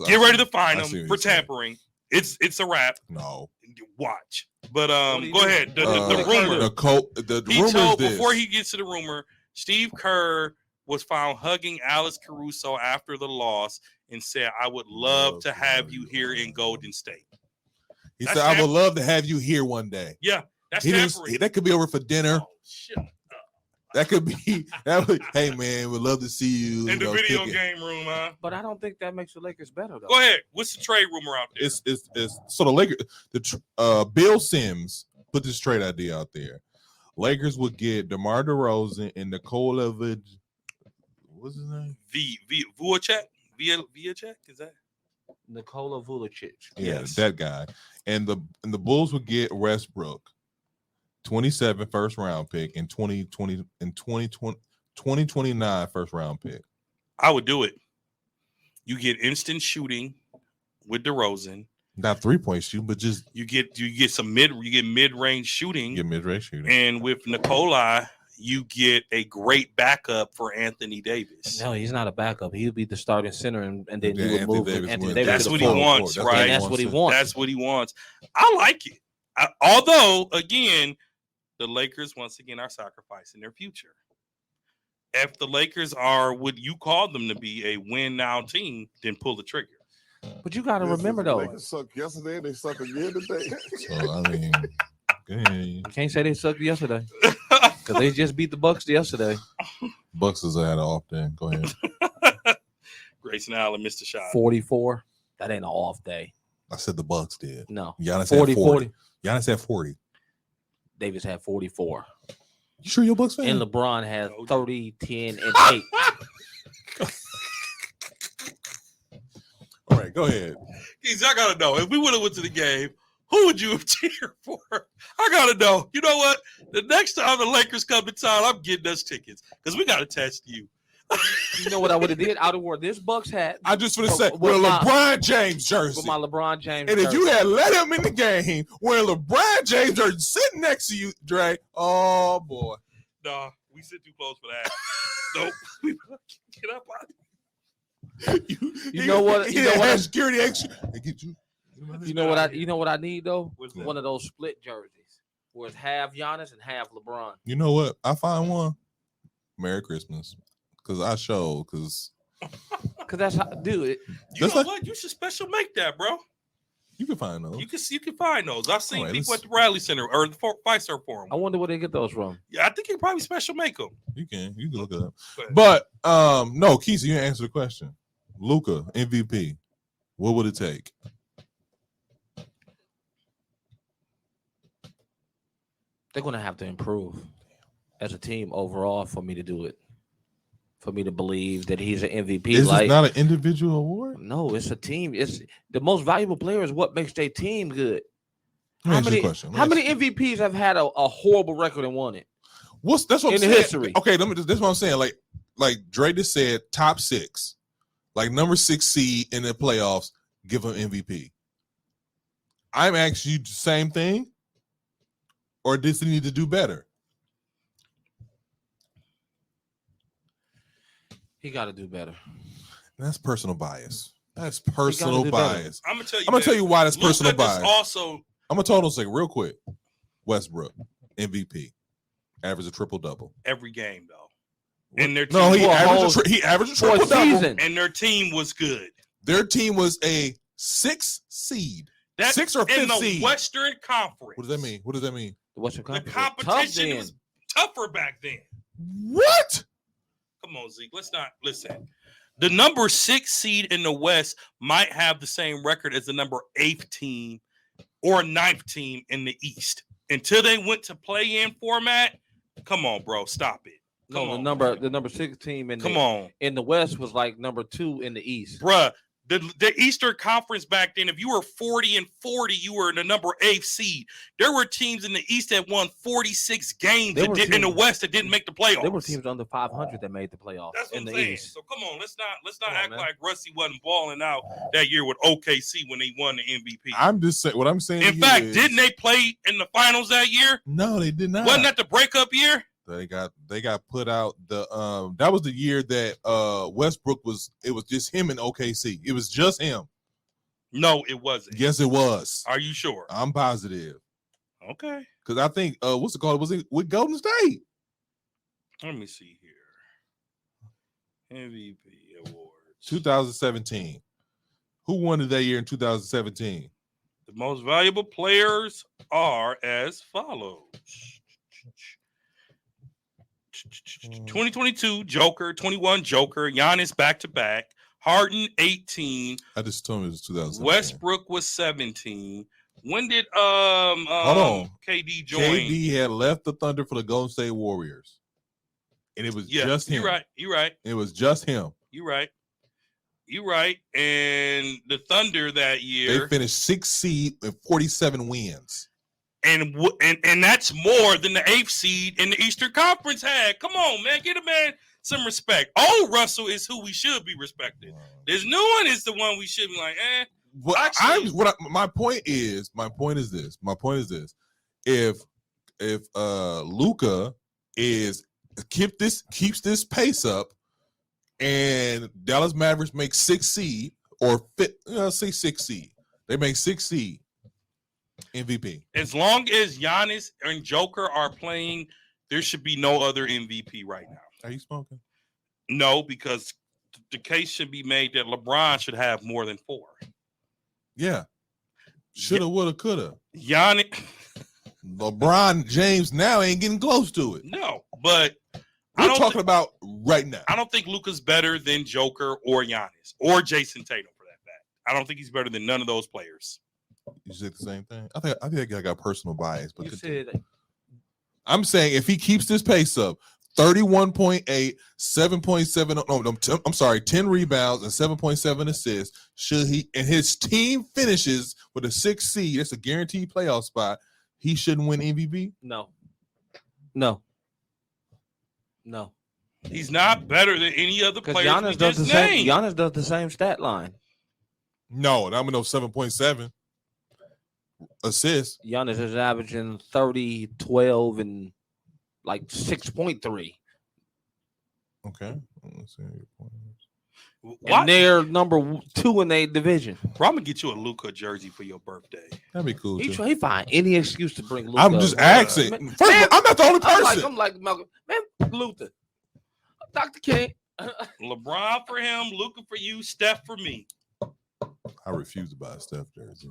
Get ready to find him for tampering. It's a wrap. No. Watch. But go ahead. The rumor. The He rumor told is this. before he gets to the rumor, Steve Kerr was found hugging Alex Caruso after the loss and said, "I would love to have you here in Golden State." He That's said, "I would love to have you here one day." Yeah, that's He tampering. that could be over for dinner. Oh, shut up. That could be. Hey man, we'd love to see you In the know, video kick it. game room, huh? But I don't think that makes the Lakers better though. Go ahead. What's the trade rumor out there? It's so the Lakers. Bill Sims put this trade idea out there. Lakers would get DeMar DeRozan and Nikola what's his name? Vucevic? Vucevic? Is that? Nikola Vucevic. Yeah, Yes. that guy. And the Bulls would get Westbrook, 27 first round pick and 2029 first round pick. I would do it. You get instant shooting with DeRozan. Not 3-point shooting, but just You get some mid-range shooting. get mid-range shooting. And with Nikolai, you get a great backup for Anthony Davis. No, he's not a backup. He'll be the starting center, and then Yeah, you would Anthony move Davis Anthony would. Davis. That's to what the he four. wants, That's right? And that's what he wants. That's what he wants. I like it. Although, again, the Lakers, once again, are sacrificing their future. If the Lakers are what you call them to be, a win-now team, then pull the trigger. But you got to This is remember the though, Lakers sucked yesterday. They suck again today. So I mean, go ahead. you can't say they sucked yesterday because they just beat the Bucks yesterday. Bucks has had an off day. Go ahead. Grayson Allen missed a shot. 44. That ain't an off day. I said the Bucks did. No. Giannis 40, had 40. 40. Giannis had 40. Davis had 44. You sure you're a Bucks fan? And LeBron had No. 30, 10, and 8. All right, go ahead. Keys, I gotta know. If we would have went to the game, who would you have cheered for? I gotta know. You know what? The next time the Lakers come to town, I'm getting us tickets because we gotta test you. You know what I would have did? I would have wore this Bucks hat I just want to With say, with a my- LeBron James jersey. with my LeBron James. And if jersey. you had let him in the game wearing LeBron James jersey sitting next to you, Dre, oh boy. Nah, we sit too close for that. Nope. We get up out. You know what- He you know had what I- security extra. They get you. You know what I need though? What's that? One of those split jerseys where it's half Giannis and half LeBron. You know what? I find one. Merry Christmas. Cause I show, cause Cause that's how dude. You That's know like- what? You should special make that, bro. you can find those. You can find those. I've seen Alright, people let's- at the Rally Center or the Fiserv Forum. I wonder where they get those from. Yeah, I think you probably special make them. You can look it up. But no, Keisha, you didn't answer the question. Luka MVP. What would it take? They're gonna have to improve as a team overall for me to do it. For me to believe that he's an MVP. This Like is not an individual award. no, it's a team. It's the most valuable player is what makes their team good. Let me How ask you a many, question. how many MVPs have had a horrible record and won it? That's what I'm in saying. history? Okay, that's what I'm saying. Like Dre just said, top 6, like number 6 seed in the playoffs, give him MVP. I'm asking you the same thing, or does he need to do better? He got to do better. That's personal bias. That's do personal better. bias. I'm gonna tell you. I'm gonna tell you why that's Luka personal is bias. Also, I'm gonna tell you something real quick. Westbrook, MVP, average a triple double. every game though, and their team, No, he For a averaged whole- he averaged a For a triple double. season. and their team was good. Their team was a 6 seed. That 6 or in 5th the seed. Western Conference. What does that mean? What does that mean? What's your The competition? competition was tougher back then. What? Come on, Zeke. Let's not listen. The number 6 seed in the West might have the same record as the number 8th team or 9th team in the East. Until they went to play-in format, come on, bro. Stop it. Come No, on. the number 6 team Come on. in the West was like number 2 in the East. Bruh. The Eastern Conference back then, if you were 40-40, you were in the number 8th seed. There were teams in the East that won 46 games There were in the teams- West that didn't make the playoffs. There were teams under 500 that made the playoffs That's what in I'm the saying. East. So come on, let's not Come on, act man. like Rusty wasn't balling out that year with OKC when they won the MVP. I'm just saying. What I'm saying. In to you fact, is- didn't they play in the finals that year? No, they did not. Wasn't that the breakup year? They got put out the that was the year that Westbrook it was just him in OKC. It was just him. No, it wasn't. Yes, it was. Are you sure? I'm positive. Okay. Because I think what's it called? Was it with Golden State? Let me see here. MVP awards. 2017. Who won it that year in 2017? The most valuable players are as follows. 2022 Joker, 21 Joker, Giannis back-to-back, Harden 18. I just told him it was 2017. Westbrook was 17. When did Hold on. KD join? KD had left the Thunder for the Golden State Warriors, and it was just him. You're right. It was just him. You're right. And the Thunder that year, They finished 6th seed and 47 wins. and that's more than the 8th seed in the Eastern Conference had. Come on, man, get a man some respect. Old Russell is who we should be respecting. This new one is the one we should be like, Well, Actually- my point is this. If Luka keeps this pace up, and Dallas Mavericks make 6th seed or say 6th seed, they make 6th seed MVP. As long as Giannis and Joker are playing, there should be no other MVP right now. Are you smoking? No, because the case should be made that LeBron should have more than 4. Yeah. Shoulda, woulda, coulda. Giannis, LeBron James now ain't getting close to it. no, but We're talking about right now. I don't think Luka's better than Joker or Giannis or Jason Tatum for that fact. I don't think he's better than none of those players. You said the same thing. I think I got personal bias, but You said I'm saying if he keeps this pace up, 31.8, 7.7. I'm sorry, 10 rebounds and 7.7 assists. Should he and his team finishes with a 6th seed? That's a guaranteed playoff spot. He shouldn't win MVP. no. He's not better than any other Because player we Giannis does just the same. named. Giannis does the same stat line. No, I'm no 7.7 assists. Giannis is averaging 30, 12, and like 6.3. Okay. Let's see. Why? And they're number 2 in their division. Bro, I'm gonna get you a Luka jersey for your birthday. That'd be cool. Too. He find any excuse to bring Luka. I'm just asking. Man, First of all, I'm not the only person. I'm like Malcolm. Man, Luther. Dr. King. LeBron for him, Luka for you, Steph for me. I refuse to buy a Steph jersey.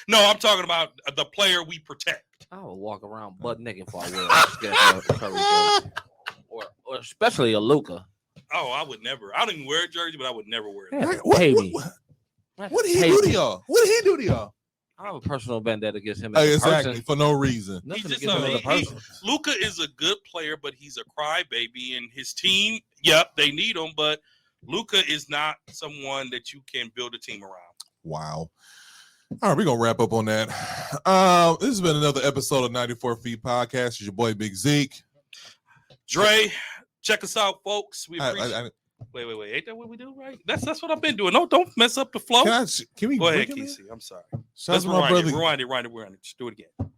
No, I'm talking about the player we protect. I would walk around butt naked before I wear a Steph Curry jersey. Or especially a Luka. Oh, I would never. I don't even wear a jersey, but I would never wear it. Yeah, What pay me. did he do to y'all? What did he do to y'all? I have a personal vendetta against him as a Exactly, person. for no reason. Nothing He just against him as a person. Luka is a good player, but he's a crybaby, and his team, yep, they need him, but Luka is not someone that you can build a team around. Wow. All right, we're gonna wrap up on that. This has been another episode of 94 Feet Podcast. It's your boy Big Zeke. Dre, check us out, folks. We appreciate. I, Wait. Ain't that what we do, right? That's what I've been doing. No, don't mess up the flow. can we Go ahead, bring him in? Casey. I'm sorry. Shout out Let's to my brother. rewind it. Just do it again.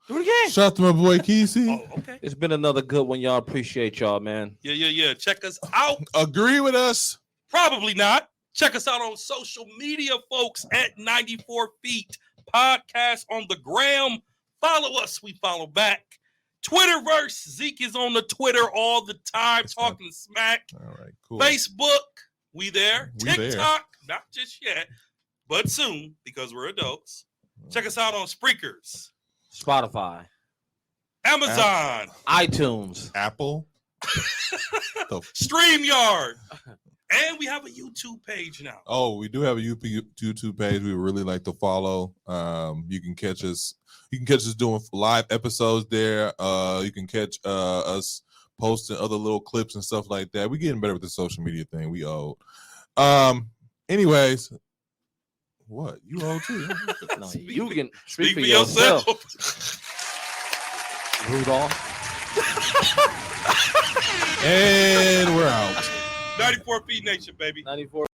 Do it again. Shout out to my boy Kesey. Oh, okay. It's been another good one, y'all. Appreciate y'all, man. Yeah. Check us out. Agree with us. Probably not. Check us out on social media, folks, at 94 Feet Podcast on the gram. Follow us. We follow back. Twitterverse. Zeke is on the Twitter all the time, talking smack. All right, cool. Facebook. We there. We there. TikTok. Not just yet, but soon because we're adults. Check us out on Spreakers, Spotify, Amazon, iTunes, Apple. StreamYard. And we have a YouTube page now. Oh, we do have a YouTube page. We would really like to follow. You can catch us. You can catch us doing live episodes there. You can catch us posting other little clips and stuff like that. We're getting better with the social media thing. We old. Anyways, what you old too? No, you can Speak for yourself. Rudolph. And we're out. 94 Feet Nation, baby. 94